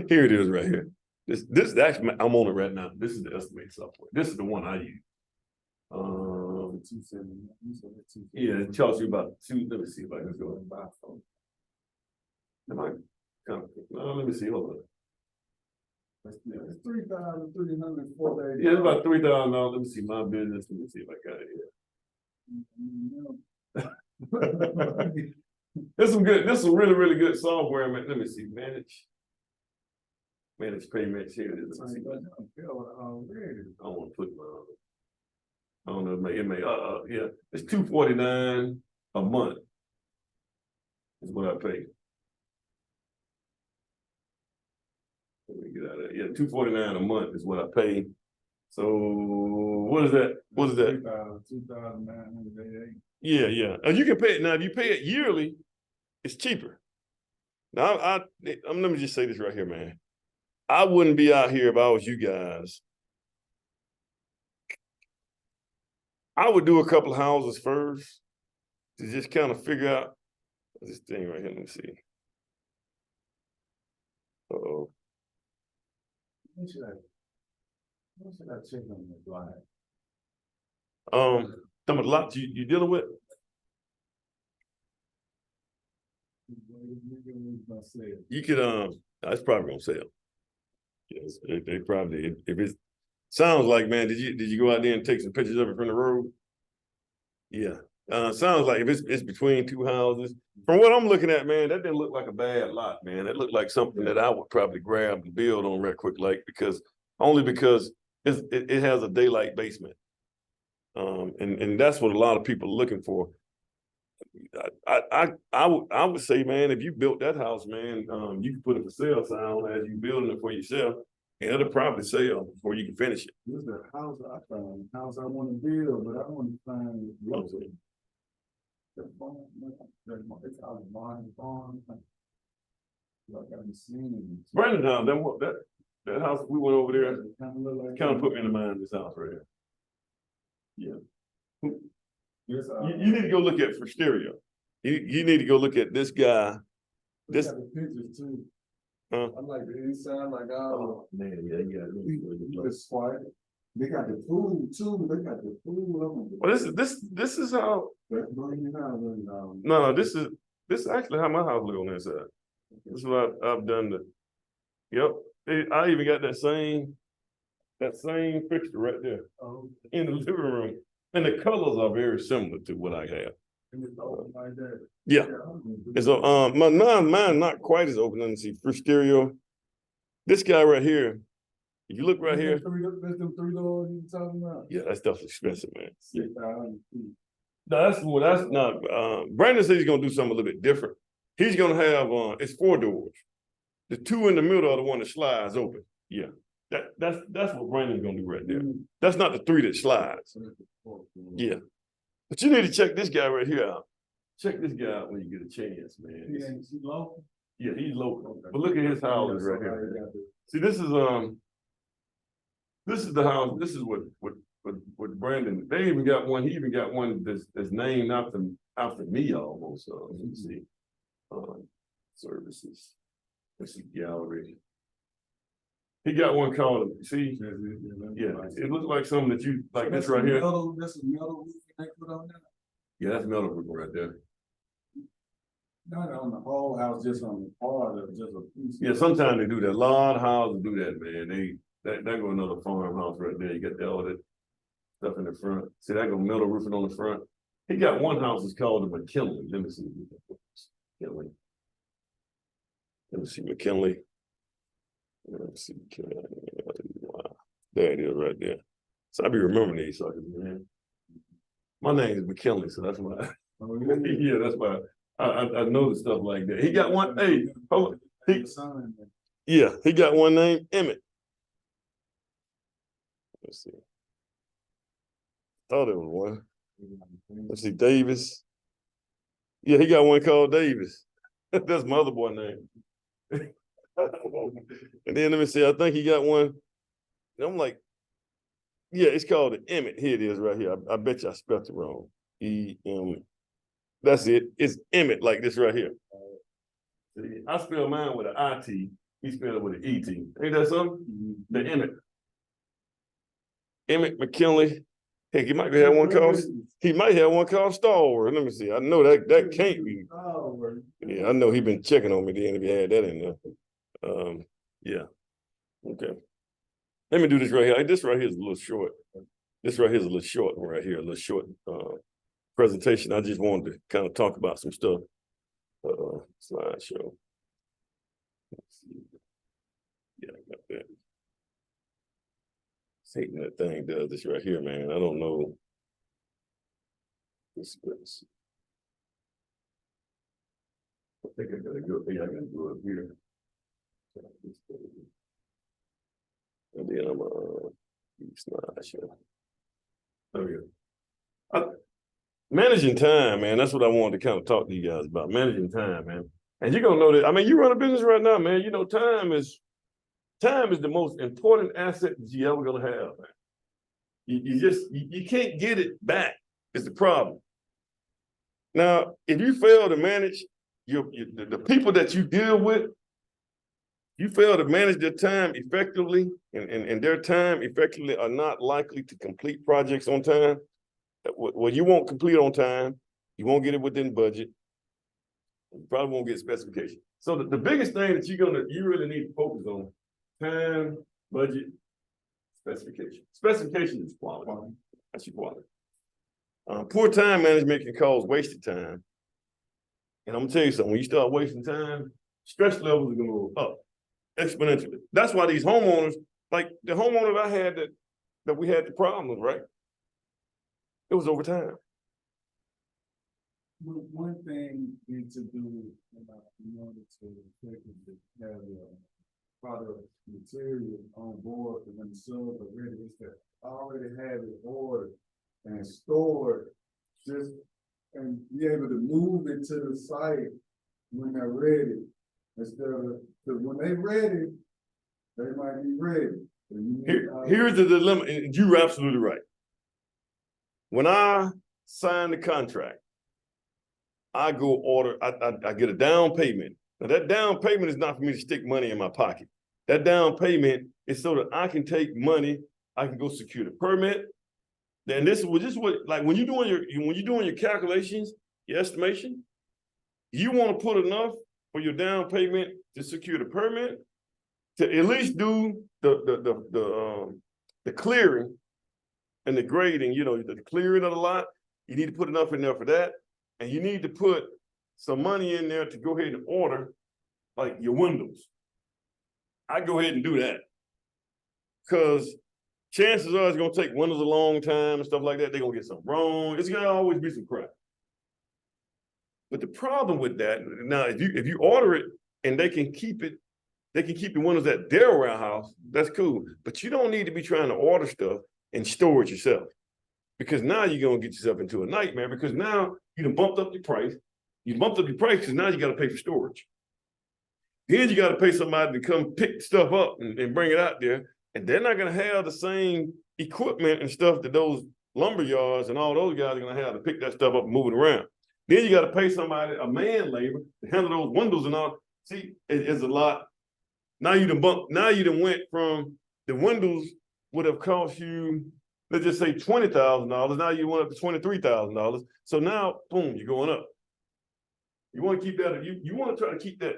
Here it is right here. This actually, I'm on it right now. This is the estimating software. This is the one I use. Yeah, it tells you about 2. Let me see if I can go. Let me see. Hold on. It's $3,304. Yeah, it's about $3,000. Let me see my business. Let me see if I got it here. This some really, really good software. Let me see. Manage payments here. It is. I don't want to put my. I don't know. It may. Yeah. It's $249 a month. Is what I pay. Let me get out of there. Yeah, $249 a month is what I pay. So what is that? What is that? 2,988. Yeah. You can pay it now. If you pay it yearly, it's cheaper. Now, let me just say this right here, man. I wouldn't be out here if I was you guys. I would do a couple of houses first to just kind of figure out this thing right here. Let me see. Uh-oh. What should I check on the blind? Some of the lots you dealing with? You could it's probably gonna sell. Yes, they probably, if it sounds like, man, did you go out there and take some pictures of it from the road? Yeah, Sounds like if it's between two houses. From what I'm looking at, man, that didn't look like a bad lot, man. That looked like something that I would probably grab and build on right quick, like because it has a daylight basement. And that's what a lot of people are looking for. I would say, man, if you built that house, man, you can put a for sale sign on as you building it for yourself, and it'll probably sell before you can finish it. This is the house I found, house I wanna build, but I wanna find. Okay. That farm, it's out of mine, farm. Like I'm seeing. Brandon house, that house we went over there, Kinda look like. kind of put me in the mind of this house right here. Yeah. Yes, You need to go look at Fristerio. You need to go look at this guy. This. The pictures too. Huh? I like the inside, like, Man, yeah. you just swipe. They got the food too, they got the food on it. Well, this is how. That's bringing it out, No, this is actually how my house look on the inside. This is what I've done. Yep, I even got that same fixture right there Oh, in the living room, and the colors are very similar to what I have. and it's open like that. Yeah. And so, mine not quite as open. Let me see, Fristerio. This guy right here. If you look right here, That's them 3 doors you talking about? yeah, that stuff's expensive, man. Yeah. 6,000 feet. No, that's not. Brandon said he's gonna do something a little bit different. He's gonna have it's 4 doors. The 2 in the middle are the one that slides open. Yeah, that's what Brandon's gonna do right there. That's not the 3 that slides. Yeah, but you need to check this guy right here out. Check this guy out when you get a chance, man. He ain't too low. Yeah, he's local. But look at his houses right here. See, this is the house. This is what Brandon. They even got one. He even got one that's named after me almost. So let me see. Services. Let's see, gallery. He got one called. See, yeah, it looks like something that you like. This right here. That's a metal roof they put on that. Yeah, that's metal roof right there. Not on the whole house, just on the part of just a piece. Yeah, sometimes they do that. A lot of houses do that, man. That go another farmhouse right there. You got all that stuff in the front. See, that go metal roofing on the front. He got one house that's called the McKinley. Let me see. McKinley. Let me see McKinley. Let me see McKinley. Wow. There it is right there. So I be remembering these suckers, man. My name is McKinley, so that's why. Oh, Yeah, that's why I know the stuff like that. He got one. Hey, hold on. He got one named Emmett. Let's see. Thought it was one. Let's see, Davis. Yeah, he got one called Davis. That's my other boy name. And then let me see, I think he got one. And I'm like, yeah, it's called the Emmett. Here it is right here. I bet you I spelled it wrong. That's it. It's Emmett like this right here. See, I spell mine with an I-T. He spelled it with an E-T. Ain't that something? The Emmett. Emmett McKinley. Heck, he might have one called. He might have one called Star Wars. Let me see. I know that can't be. Yeah, I know he been checking on me then if he had that in there. Yeah. Okay. Let me do this right here. This right here is a little short. This right here is a little short one right here. A little short presentation. I just wanted to kind of talk about some stuff. Slideshow. Let's see. Yeah, I got that. Satan, that thing does this right here, man. I don't know. Let's see. I think I gotta go. Yeah, I gotta go up here. And then I'm slideshow. Oh yeah. Managing time, man. That's what I wanted to kind of talk to you guys about. Managing time, man. And you're gonna know that. I mean, you run a business right now, man. You know, time is the most important asset that you ever gonna have, man. You can't get it back. Is the problem. Now, if you fail to manage the people that you deal with, you fail to manage their time effectively, and their time effectively are not likely to complete projects on time. Well, you won't complete on time. You won't get it within budget. You probably won't get specification. So the biggest thing that you really need to focus on: time, budget, specification. Specification is quality. That's your quality. Poor time management can cause wasted time. And I'm gonna tell you something, when you start wasting time, stress levels are gonna go up exponentially. That's why these homeowners, like the homeowner I had that we had the problems, right? It was over time. One thing need to do in order to effectively have product material on board and when the subs are ready, is to already have it ordered and stored, just and be able to move it to the site when they're ready. Instead of, because when they ready, they might be ready. Here's the dilemma, and you're absolutely right. When I sign the contract, I go order, I get a down payment. Now that down payment is not for me to stick money in my pocket. That down payment is so that I can take money, I can go secure the permit. Then this is what, like when you're doing your calculations, your estimation, you want to put enough for your down payment to secure the permit, to at least do the clearing and the grading, the clearing of the lot. You need to put enough in there for that. And you need to put some money in there to go ahead and order like your windows. I go ahead and do that. Because chances are it's gonna take windows a long time and stuff like that. They're gonna get something wrong. It's gonna always be some crap. But the problem with that, now if you order it and they can keep the windows at their warehouse, that's cool. But you don't need to be trying to order stuff and store it yourself. Because now you're gonna get yourself into a nightmare, because now you done bumped up your price. You bumped up your price because now you gotta pay for storage. Then you gotta pay somebody to come pick stuff up and bring it out there. And they're not gonna have the same equipment and stuff that those lumber yards and all those guys are gonna have to pick that stuff up and move it around. Then you gotta pay somebody, a man labor, to handle those windows and all. See, it's a lot. Now you done went from the windows would have cost you, let's just say $20,000. Now you went up to $23,000. So now, boom, you're going up. You want to keep that, you want to try to keep that.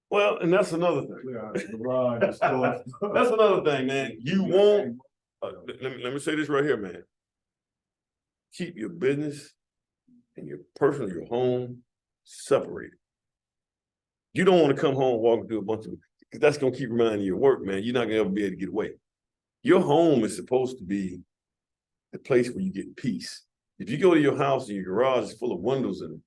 Well, and that's another thing. That's another thing, man. You want, let me say this right here, man. Keep your business and your personal, your home separated. You don't want to come home walking through a bunch of, because that's going to keep reminding you of work, man. You're not going to ever be able to get away. Your home is supposed to be the place where you get peace. If you go to your house and your garage is full of windows and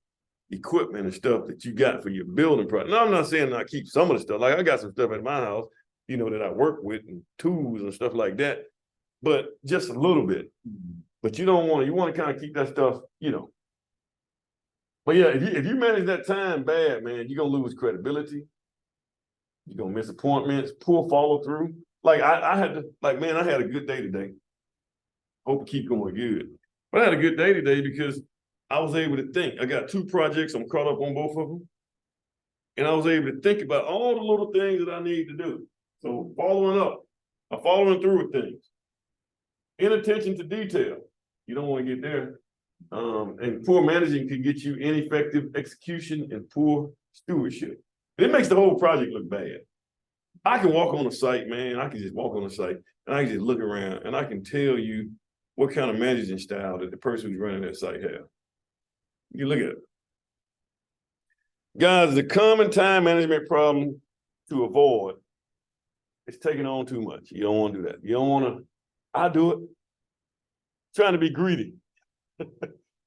equipment and stuff that you got for your building project. Now, I'm not saying I keep some of the stuff. Like I got some stuff at my house, that I work with and tools and stuff like that, but just a little bit. But you want to kind of keep that stuff, But yeah, if you manage that time bad, man, you're going to lose credibility. You're going to miss appointments, poor follow through. Like I had a good day today. Hope to keep going good. But I had a good day today because I was able to think. I got 2 projects. I'm caught up on both of them. And I was able to think about all the little things that I need to do. So following through with things. Inattention to detail. You don't want to get there. And poor managing can get you ineffective execution and poor stewardship. It makes the whole project look bad. I can walk on the site, man. I can just walk on the site and I can just look around and I can tell you what kind of managing style that the person who's running that site have. You look at it. Guys, the common time management problem to avoid is taking on too much. You don't want to do that. You don't want to, I do it. Trying to be greedy.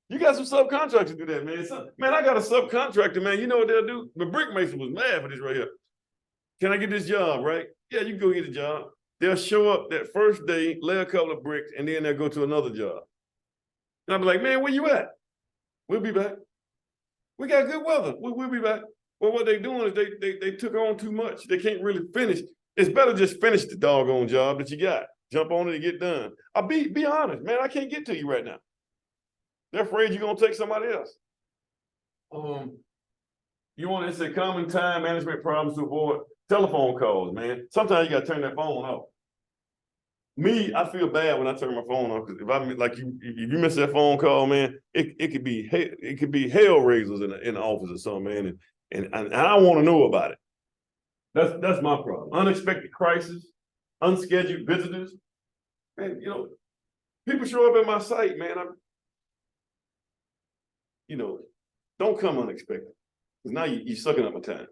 You got some subcontractors do that, man. Man, I got a subcontractor, man. You know what they'll do? The brick mason was mad for this right here. Can I get this job, right? Yeah, you can go get a job. They'll show up that first day, lay a couple of bricks, and then they'll go to another job. And I'll be like, man, where you at? We'll be back. We got good weather. We'll be back. Well, what they're doing is they took on too much. They can't really finish. It's better just finish the doggone job that you got. Jump on it and get done. I'll be honest, man, I can't get to you right now. They're afraid you're gonna take somebody else. You want to say common time management problems to avoid? Telephone calls, man. Sometimes you gotta turn that phone off. Me, I feel bad when I turn my phone off, because if you miss that phone call, man, it could be hell raisers in the office or something, man, and I want to know about it. That's my problem. Unexpected crisis, unscheduled visitors. man, people show up at my site, man. Don't come unexpected. Because now you're sucking up my time.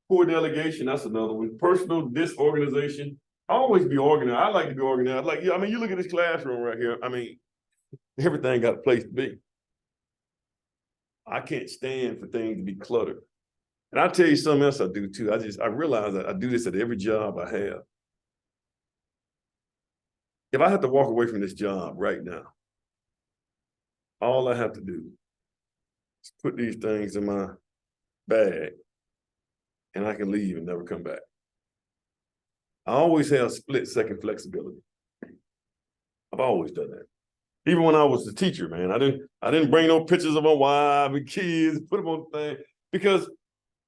Poor delegation, that's another one. Personal disorganization. Always be organized. I like to be organized. Like, yeah, I mean, you look at this classroom right here. I mean, everything got a place to be. I can't stand for things to be cluttered. And I'll tell you something else I do too. I realize that I do this at every job I have. If I have to walk away from this job right now, all I have to do is put these things in my bag and I can leave and never come back. I always have split-second flexibility. I've always done that. Even when I was a teacher, man, I didn't bring no pictures of my wife and kids, put them on the thing. Because,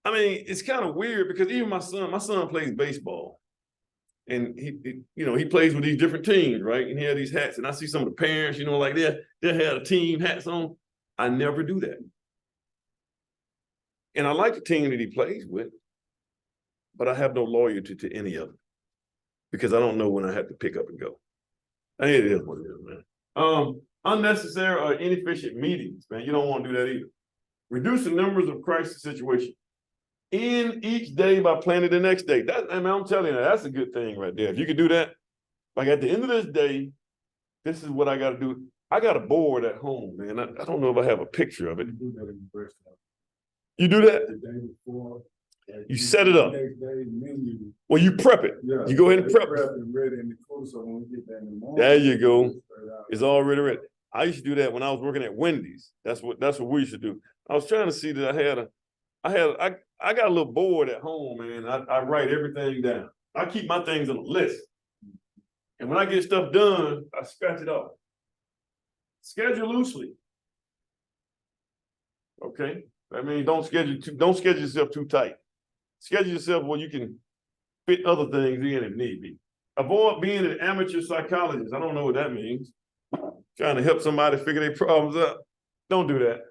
I mean, it's kind of weird because even my son plays baseball. And he plays with these different teams, right? And he had these hats. And I see some of the parents, like they had a team hats on. I never do that. And I like the team that he plays with, but I have no loyalty to any of them because I don't know when I have to pick up and go. And it is what it is, man. Unnecessary or inefficient meetings, man. You don't want to do that either. Reduce the numbers of crisis situations. End each day by planning the next day. I'm telling you, that's a good thing right there. If you could do that, like at the end of this day, this is what I got to do. I got a board at home, man. I don't know if I have a picture of it. You do that? The day before. You set it up. Next day, menu. Well, you prep it. Yeah. You go ahead and prep it. And ready in the cool, so when we get that in the morning. There you go. straight out. It's already ready. I used to do that when I was working at Wendy's. That's what we used to do. I was trying to see that I got a little board at home, man. I write everything down. I keep my things on a list. And when I get stuff done, I scratch it off. Schedule loosely. Okay? I mean, don't schedule yourself too tight. Schedule yourself where you can fit other things in if need be. Avoid being an amateur psychologist. I don't know what that means. Trying to help somebody figure their problems out. Don't do that.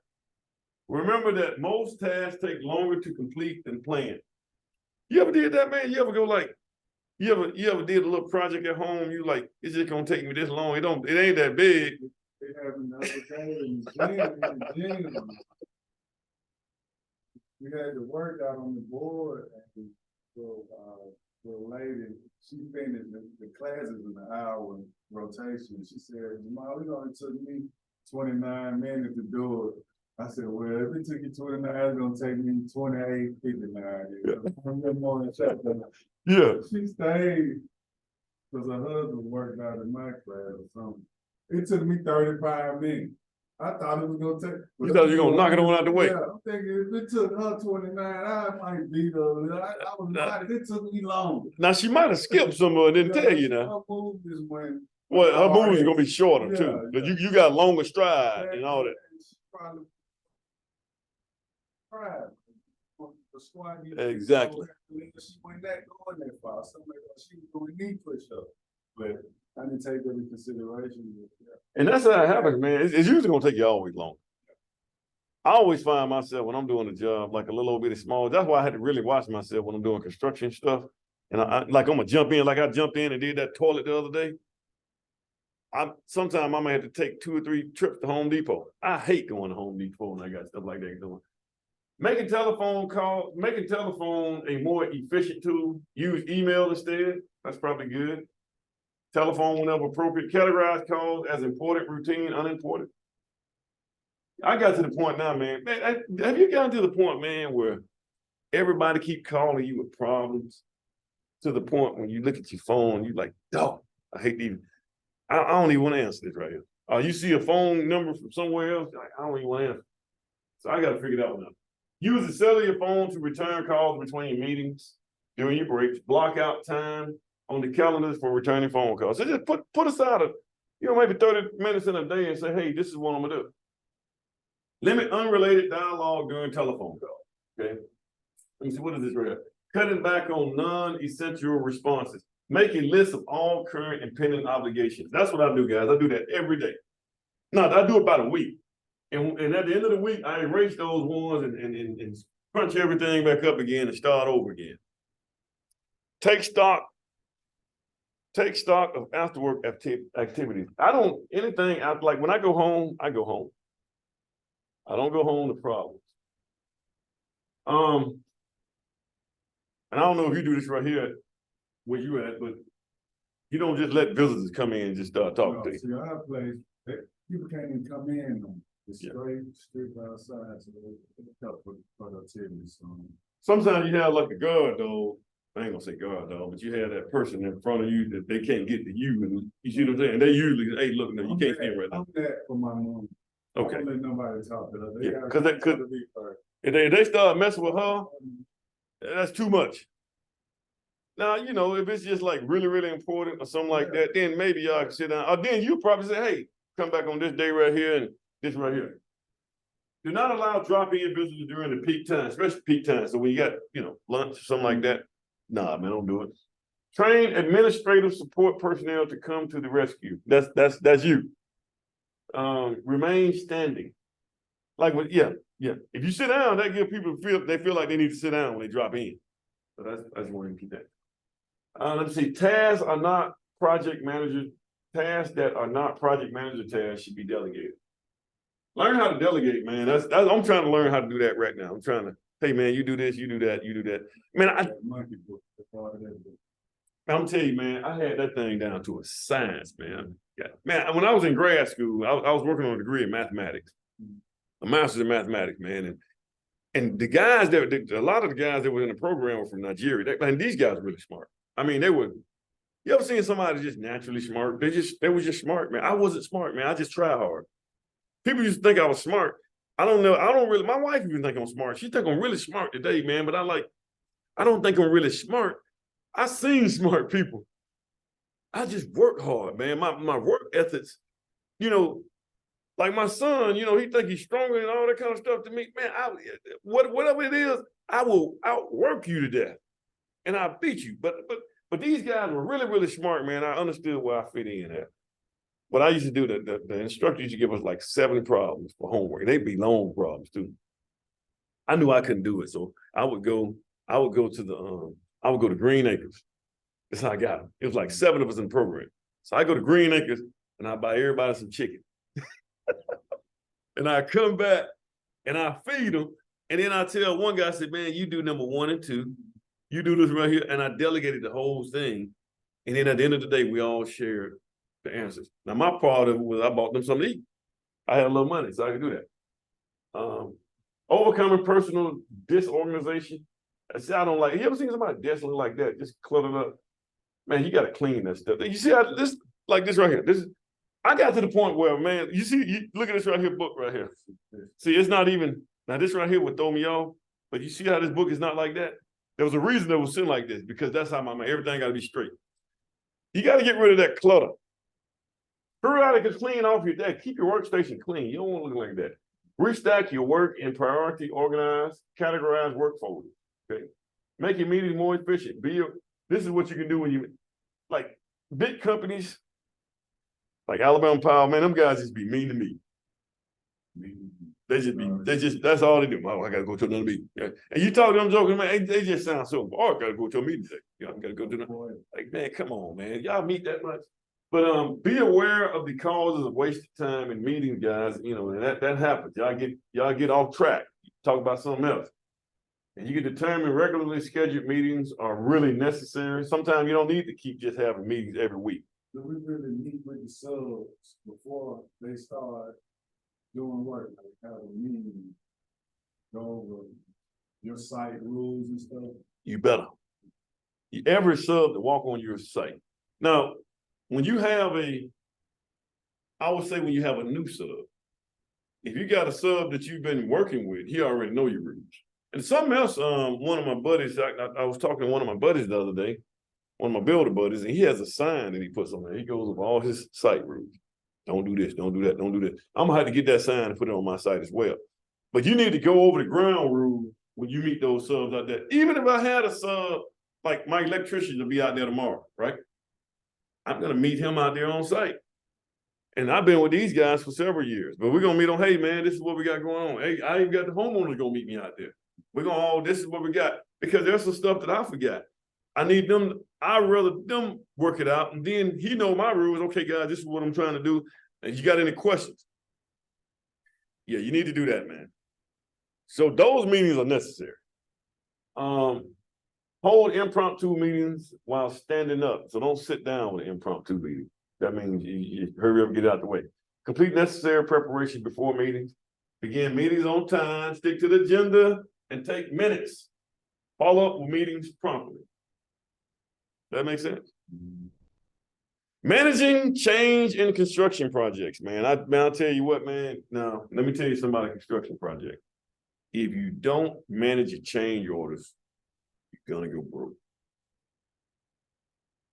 Remember that most tasks take longer to complete than planned. You ever did that, man? You ever go like, you ever did a little project at home? You like, it's just gonna take me this long. It ain't that big. They have another day in the gym. We had to work out on the board and the lady, she finished the classes in an hour rotation. She said, "Jamal, it only took me 29 minutes to do it." I said, "Well, if it took you 29, it's gonna take me 28:59." Yeah. She stayed because her husband worked out in my class or something. It took me 35 minutes. I thought it was gonna take. You thought you were gonna knock it on out the way. Yeah, I'm thinking if it took her 29, I might beat her. I was right. It took me long. Now she might have skipped some of it, didn't tell you now. Her move is when. Well, her moves are gonna be shorter Yeah, too. But yeah. you got longer stride and all that. She probably tried. The squad. Exactly. She went that going that far. Somebody else, she was doing knee push-up. But I didn't take that into consideration. And that's how it happens, man. It's usually gonna take you always long. I always find myself when I'm doing a job like a little bit small. That's why I had to really watch myself when I'm doing construction stuff. And I'm gonna jump in, like I jumped in and did that toilet the other day. Sometimes I might have to take 2 or 3 trips to Home Depot. I hate going to Home Depot when I got stuff like that going. Making telephone a more efficient tool. Use email instead. That's probably good. Telephone whenever appropriate. Categorize calls as important, routine, unimportant. I got to the point now, man. Have you gotten to the point, man, where everybody keep calling you with problems? To the point when you look at your phone, you like, dog, I hate even. I don't even want to answer this right here. You see a phone number from somewhere else, like, I don't even want to answer. So I got to figure that one out. Use the cellular phone to return calls between meetings, during your breaks. Block out time on the calendars for returning phone calls. So just put aside maybe 30 minutes in a day and say, hey, this is what I'm gonna do. Limit unrelated dialogue during telephone calls. Okay. Let me see, what is this right here? Cutting back on non-essential responses. Make a list of all current and pending obligations. That's what I do, guys. I do that every day. No, I do it about a week. And at the end of the week, I erase those ones and crunch everything back up again and start over again. Take stock take stock of after work activities. I don't, anything out, like when I go home, I go home. I don't go home to problems. And I don't know if you do this right here where you at, but you don't just let visitors come in and just start talking No, to you. see, our place, people can't even come in, it's Yeah. straight outside, so it help with productivity, so. Sometimes you have like a guard dog. I ain't gonna say guard dog, but you have that person in front of you that they can't get to you, and you see what I'm saying? They usually, hey, look, no, you can't see him right now. I'm that for my mom. I Okay, don't let nobody talk to her. Yeah, gotta 'cause they could- to be first. if they start messing with her, that's too much. Now, you know, if it's just like really, really important or something like that, then maybe y'all can sit down. Or then you probably say, hey, come back on this day right here and this right here. Do not allow drop-in visitors during the peak time, especially peak time. So when you got, you know, lunch or something like that, nah, man, don't do it. Train administrative support personnel to come to the rescue. That's you. Remain standing. Like, yeah. If you sit down, that gives people they feel like they need to sit down when they drop in. So that's why you keep that. Let's see, tasks are not project manager, tasks that are not project manager tasks should be delegated. Learn how to delegate, man. I'm trying to learn how to do that right now. I'm trying to, hey man, you do this, you do that, you do that. Man, Monkey book, that's all it is. I'm telling you, man, I had that thing down to a science, man. Yeah, man, when I was in grad school, I was working on a degree in mathematics, a master's in mathematics, man. And the guys a lot of the guys that were in the program were from Nigeria. And these guys were really smart. I mean, you ever seen somebody just naturally smart? They were just smart, man. I wasn't smart, man. I just try hard. People used to think I was smart. I don't know. My wife even think I'm smart. She think I'm really smart today, man. But I don't think I'm really smart. I seen smart people. I just work hard, man. My work ethics, you know, like my son, you know, he think he's stronger and all that kind of stuff to me. Man, whatever it is, I will outwork you to death. And I'll beat you. But these guys were really, really smart, man. I understood where I fit in at. What I used to do, the instructor used to give us like 7 problems for homework. They'd be long problems too. I knew I couldn't do it. So I would go to Green Acres. That's how I got them. It was like 7 of us in the program. So I go to Green Acres and I buy everybody some chicken. And I come back and I feed them. And then I tell one guy, I said, man, you do number 1 and 2. You do this right here. And I delegated the whole thing. And then at the end of the day, we all shared the answers. Now, my part of it was I bought them something to eat. I had a little money, so I could do that. Overcoming personal disorganization. I don't like, you ever seen somebody desk look like that, just cluttered up? Man, you got to clean that stuff. You see how this right here. I got to the point where, man, look at this right here, book right here. See, it's not even, now this right here would throw me off, but you see how this book is not like that? There was a reason it was sitting like this, because that's how everything got to be straight. You got to get rid of that clutter. Periodically clean off your desk. Keep your workstation clean. You don't want to look like that. Restack your work in priority, organize, categorize work folders. Okay. Make your meetings more efficient. This is what you can do when you, like big companies, like Alabama Power, man, them guys just be mean to me. That's all they do. Oh, I gotta go to another meeting. Yeah. And you talk to them joking, man, they just sound so, I gotta go to a meeting today. You know, I gotta go to another. Like, man, come on, man. Y'all meet that much. But be aware of the causes of wasted time in meetings, guys. You know, and that happens. Y'all get off track. Talk about something else. And you can determine regularly scheduled meetings are really necessary. Sometimes you don't need to keep just having meetings every week. Do we really meet with the subs before they start doing work? Like have a meeting, go over your site rules and stuff? You better. Every sub to walk on your site. Now, when you have I would say when you have a new sub, if you got a sub that you've been working with, he already know your rules. And something else, one of my buddies, I was talking to one of my buddies the other day, one of my builder buddies, and he has a sign that he puts on there. He goes over all his site rules. Don't do this, don't do that, don't do that. I'm gonna have to get that sign and put it on my site as well. But you need to go over the ground rule when you meet those subs out there. Even if I had a sub, like my electrician will be out there tomorrow, right? I'm gonna meet him out there on site. And I've been with these guys for several years, but we're gonna meet on, hey man, this is what we got going on. Hey, I even got the homeowners gonna meet me out there. We're gonna this is what we got, because there's some stuff that I forgot. I need them, I'd rather them work it out, and then he know my rules. Okay, guys, this is what I'm trying to do. And you got any questions? Yeah, you need to do that, man. So those meetings are necessary. Hold impromptu meetings while standing up. So don't sit down with an impromptu meeting. That means you hurry up and get out the way. Complete necessary preparation before meetings. Begin meetings on time, stick to the agenda, and take minutes. Follow up with meetings promptly. That makes sense? Managing change in construction projects, man. I'll tell you what, man. Now, let me tell you something about a construction project. If you don't manage your change orders, you're gonna go broke.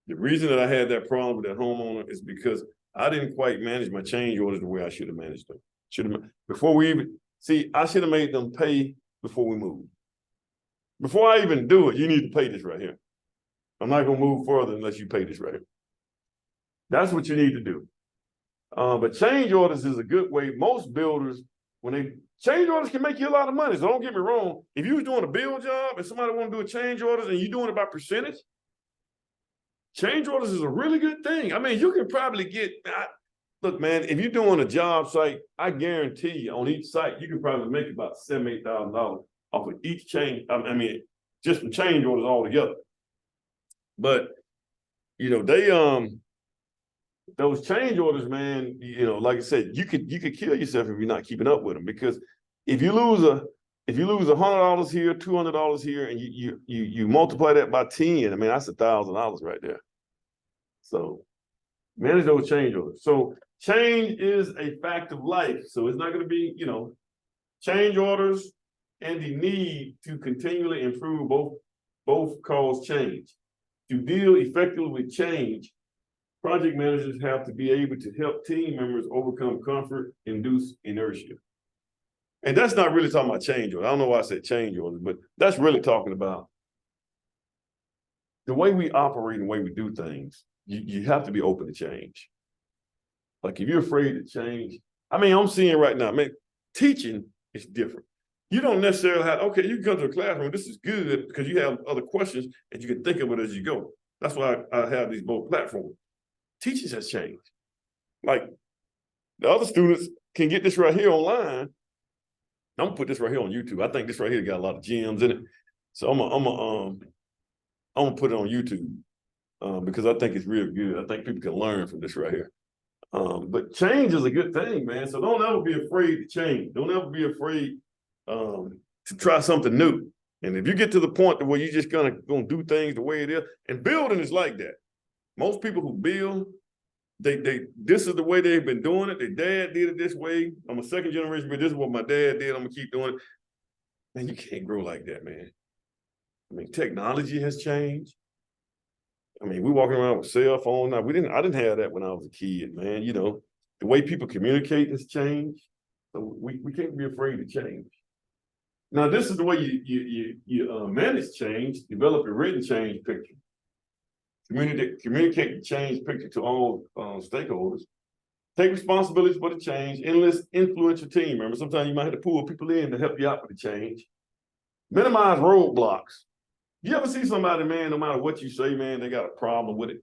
The reason that I had that problem with that homeowner is because I didn't quite manage my change orders the way I should have managed them. Before we even, see, I should have made them pay before we moved. Before I even do it, you need to pay this right here. I'm not gonna move further unless you pay this right here. That's what you need to do. But change orders is a good way. Most builders, change orders can make you a lot of money. So don't get me wrong. If you was doing a build job and somebody want to do a change orders and you're doing it by percentage, change orders is a really good thing. I mean, you can probably get, look, man, if you're doing a job site, I guarantee you on each site, you can probably make about $7,000, $8,000 off of each change. I mean, just from change orders altogether. But, you know, those change orders, man, you know, like I said, you could kill yourself if you're not keeping up with them, because if you lose $100 here, $200 here, and you multiply that by 10, I mean, that's $1,000 right there. So manage those change orders. So change is a fact of life. So it's not going to be, you know, change orders and the need to continually improve both cause change. To deal effectively with change, project managers have to be able to help team members overcome comfort, induce inertia. And that's not really talking about change orders. I don't know why I said change orders, but that's really talking about the way we operate and the way we do things. You have to be open to change. Like if you're afraid to change, I mean, I'm seeing right now, man, teaching is different. You don't necessarily have, okay, you can come to a classroom, this is good because you have other questions and you can think of it as you go. That's why I have these both platforms. Teaching has changed. Like the other students can get this right here online. I'm gonna put this right here on YouTube. I think this right here got a lot of gems in it. So I'm gonna put it on YouTube because I think it's real good. I think people can learn from this right here. But change is a good thing, man. So don't ever be afraid to change. Don't ever be afraid to try something new. And if you get to the point where you're just gonna do things the way it is, and building is like that. Most people who build, this is the way they've been doing it. Their dad did it this way. I'm a second generation, but this is what my dad did. I'm gonna keep doing it. Man, you can't grow like that, man. I mean, technology has changed. I mean, we're walking around with cell phones now. I didn't have that when I was a kid, man. You know, the way people communicate has changed. So we can't be afraid to change. Now, this is the way you manage change, develop a written change picture. Communicate the change picture to all stakeholders. Take responsibility for the change. Enlist influential team members. Sometimes you might have to pull people in to help you out with the change. Minimize roadblocks. You ever see somebody, man, no matter what you say, man, they got a problem with it.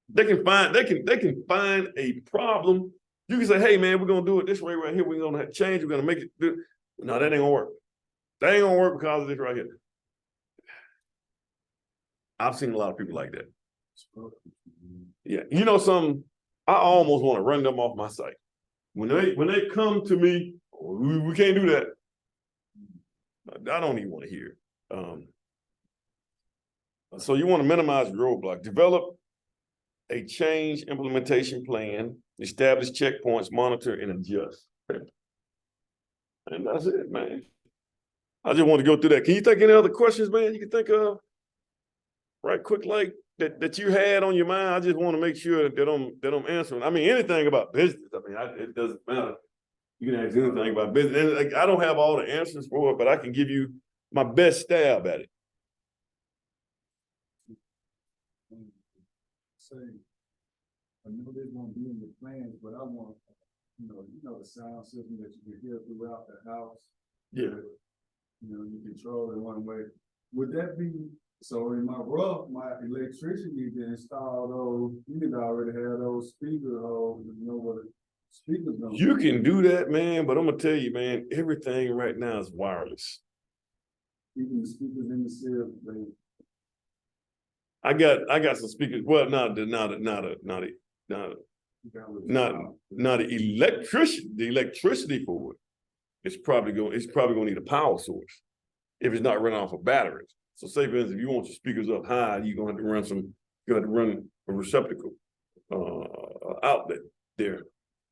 They can find a problem. You can say, hey, man, we're gonna do it this way right here. We're gonna change. We're gonna make it. No, that ain't gonna work. That ain't gonna work because of this right here. I've seen a lot of people like that. Yeah, you know something? I almost want to run them off my site. When they come to me, we can't do that. I don't even want to hear it. So you want to minimize your roadblock. Develop a change implementation plan, establish checkpoints, monitor, and adjust. And that's it, man. I just want to go through that. Can you think of any other questions, man, you can think of? Right quick, like that you had on your mind. I just want to make sure that I'm answering. I mean, anything about business. I mean, it doesn't matter. You can ask anything about business. And like, I don't have all the answers for it, but I can give you my best stab at it. Say, I know they're gonna be in the plans, but I want, you know the sound system that you can hear throughout the house. Yeah. You know, you control it one way. Would that be So in my rough, my electrician need to install those, you need to already have those speaker holes, you know what the speakers gonna. You can do that, man, but I'm gonna tell you, man, everything right now is wireless. Even the speakers in the cell, they. I got some speakers. Well, not the electrician. The electricity for it. It's probably gonna need a power source if it's not running off of batteries. So say for instance, if you want your speakers up high, you're gonna have to run a receptacle outlet there.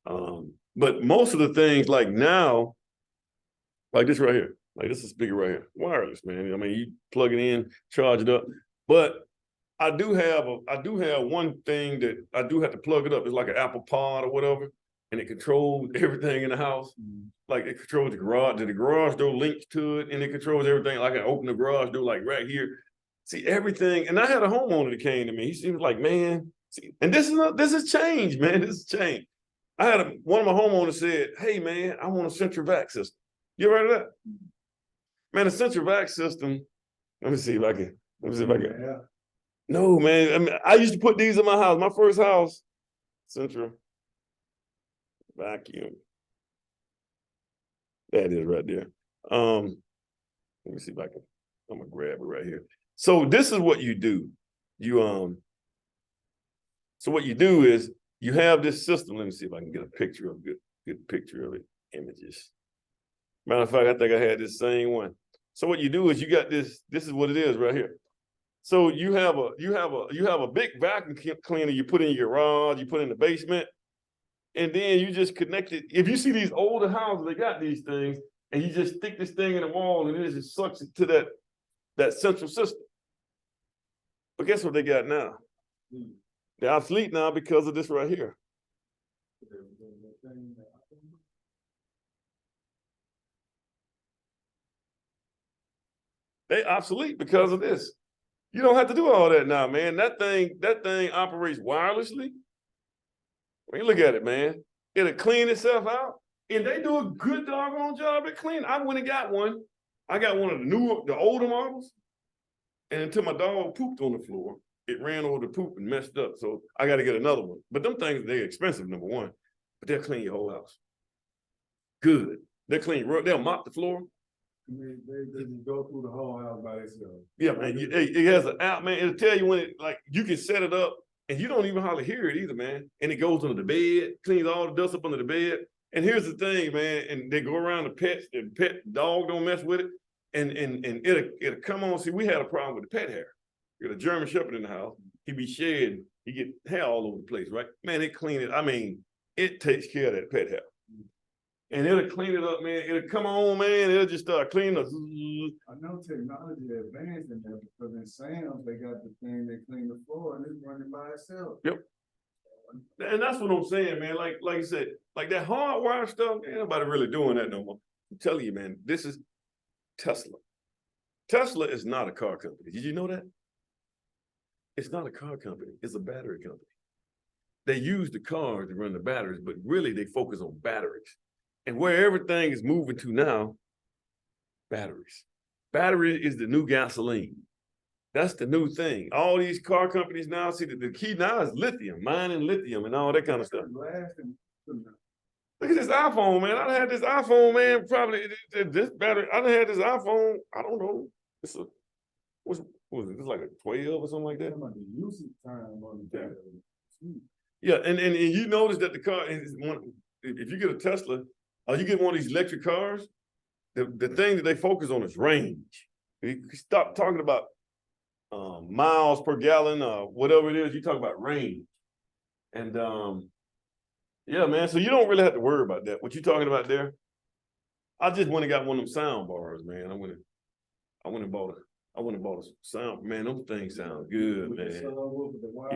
But most of the things like now, like this right here, like this is a speaker right here, wireless, man. I mean, you plug it in, charge it up. But I do have one thing that I do have to plug it up. It's like an Apple Pod or whatever, and it controls everything in the house. Like it controls the garage door links to it, and it controls everything. Like I open the garage door like right here. See everything. And I had a homeowner that came to me. He seems like, man, see, and this is change, man. This is change. I had one of my homeowners said, hey man, I want a central vac system. You ever heard of that? Man, a central vac system. Let me see if I can. Yeah. No, man. I mean, I used to put these in my house. My first house, central vacuum. That is right there. Let me see if I'm gonna grab it right here. So this is what you do. So what you do is you have this system. Let me see if I can get a picture of good picture of it, images. Matter of fact, I think I had this same one. So what you do is you got this is what it is right here. So you have a big vacuum cleaner you put in your garage, you put in the basement, and then you just connect it. If you see these older houses, they got these things, and you just stick this thing in the wall, and it just sucks it to that central system. But guess what they got now? They're obsolete now because of this right here. They obsolete because of this. You don't have to do all that now, man. That thing operates wirelessly. I mean, look at it, man. It'll clean itself out. And they do a good doggone job at cleaning. I went and got one. I got one of the older models. And until my dog pooped on the floor, it ran over the poop and messed up. So I got to get another one. But them things, they're expensive, number one. But they'll clean your whole house. Good. They'll clean, they'll mop the floor. They just go through the whole house by themselves. Yeah, man. It has an app, man. It'll tell you when it, like, you can set it up and you don't even hardly hear it either, man. And it goes under the bed, cleans all the dust up under the bed. And here's the thing, man. And they go around the pets, the pet dog don't mess with it. And it'll come on. See, we had a problem with the pet hair. We got a German Shepherd in the house. He be shedding. He get hair all over the place, right? Man, it clean it. I mean, it takes care of that pet hair. And it'll clean it up, man. It'll come on, man. It'll just start cleaning up. I know technology advanced in there because in Sam's, they got the thing they clean the floor and it's running by itself. Yep. And that's what I'm saying, man. Like you said, like that hardwire stuff, ain't nobody really doing that no more. I'm telling you, man, this is Tesla. Tesla is not a car company. Did you know that? It's not a car company. It's a battery company. They use the cars to run the batteries, but really they focus on batteries. And where everything is moving to now, batteries. Battery is the new gasoline. That's the new thing. All these car companies now, see, the key now is lithium, mining lithium and all that kind of stuff. Look at this iPhone, man. I had this iPhone, man, probably this battery. I had this iPhone, I don't know. What was it? It's like a 12 or something like that. The usage time on the battery. Yeah, and you notice that the car, if you get a Tesla, or you get one of these electric cars, the thing that they focus on is range. You stop talking about miles per gallon or whatever it is, you talk about range. And yeah, man, so you don't really have to worry about that. What you talking about there? I just went and got one of them sound bars, man. I went and bought a sound, man. Those things sound good, man.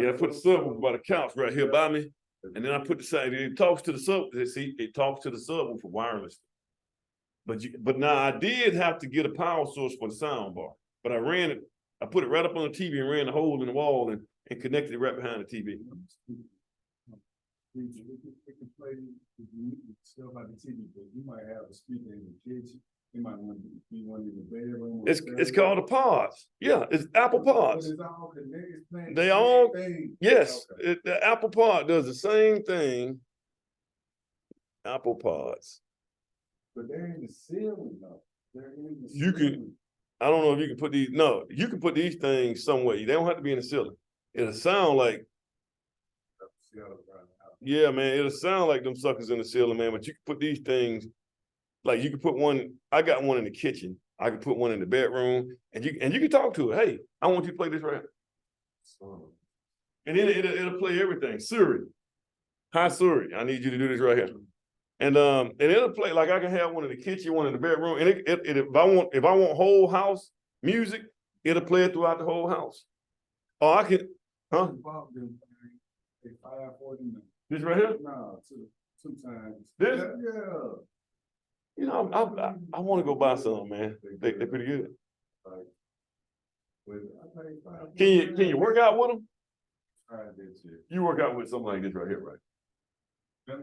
Yeah, I put the subwoofer by the couch right here by me. And then I put the side, it talks to the subwoofer. See, it talks to the subwoofer wireless. But now I did have to get a power source for the sound bar. But I put it right up on the TV and ran the hole in the wall and connected it right behind the TV. You can play stuff like the TV, but you might have a speaker in the kitchen You might want to be one in the bedroom. or It's bedroom. called the pods. Yeah, it's Apple But Pods. it's all connected, it's playing They the same all- thing. Yes, Okay. the Apple Pod does the same thing. Apple Pods. But they're in the ceiling though. They're in the You can- ceiling. I don't know if you can put these, no, you can put these things somewhere. They don't have to be in the ceiling. It'll sound like, See all around the house. yeah, man, it'll sound like them suckers in the ceiling, man, but you can put these things, like you can put one, I got one in the kitchen. I can put one in the bedroom and you can talk to it. Hey, I want you to play this right here. So, And then it'll play everything. Siri. Hi Siri, I need you to do this right here. And it'll play, like I can have one in the kitchen, one in the bedroom, and if I want whole house music, it'll play it throughout the whole house. Or I can, huh? Bob them, they 549. This right here? No, two times. This? Yeah. You know, I want to go buy some, man. They're pretty good. Like, but I paid $549. Can you work out with them? Tried that shit. You work out with something like this right here, right?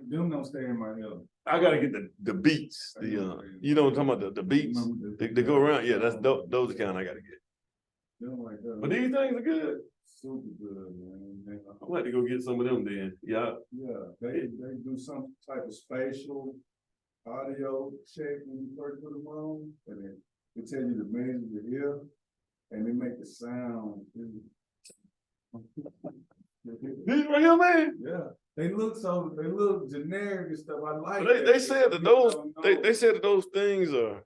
Them don't stay in my head. I gotta get the beats, you know what I'm talking about, the beats, they go around, yeah, those are the kind I gotta get. Them like that. But these things are good. Super good, man. I'm gonna have to go get some of them then, yeah. Yeah, they do some type of spatial audio check when you first put them on, and they tell you to measure your ear, and they make the sound. These right here, man. Yeah, they look generic and stuff. I like. But they said that they said that those things are,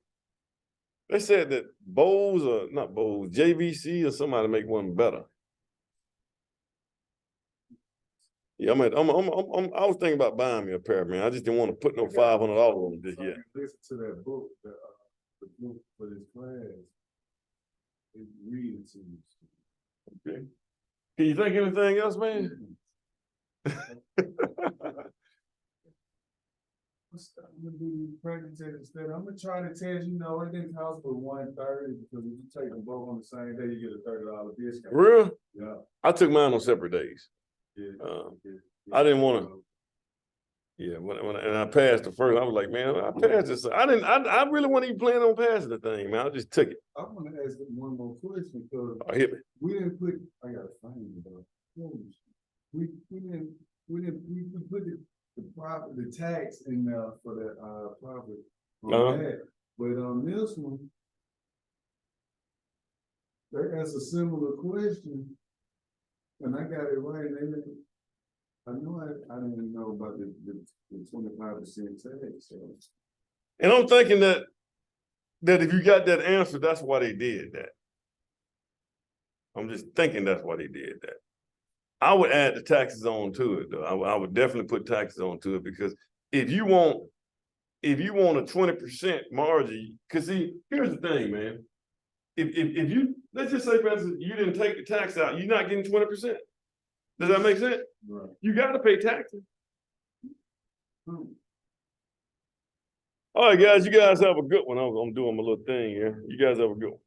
they said that Bose or not Bose, JVC or somebody make one better. Yeah, I was thinking about buying me a pair, man. I just didn't want to put no $500 on it just yet. Listen to that book, the book for this class. It's reading to you. Okay. Can you think of anything else, man? I'm gonna do presentation instead. I'm gonna try to tell you, no, it didn't cost but $130 because if you take them both on the same day, you get a $30 discount. Real? Yeah. I took mine on separate days. Yeah. Yeah. I didn't wanna- Yeah, and I passed the first, I was like, man, I passed this. I really wasn't even planning on passing the thing, man. I just took it. I wanna ask you one more question because Oh, hit me. we didn't put, I gotta find it though. We put the tax in there for that, profit. on Uh-huh. that. But on this one, they asked a similar question. And I got it right, and they, I know I didn't know about the 25% tax, so. And I'm thinking that if you got that answer, that's why they did that. I'm just thinking that's why they did that. I would add the taxes on to it, though. I would definitely put taxes on to it because if you want a 20% margin, cause see, here's the thing, man. If you, let's just say, for instance, you didn't take the tax out, you're not getting 20%. Does that make sense? Right. You gotta pay taxes. All right, guys, you guys have a good one. I'm doing my little thing here. You guys have a good one.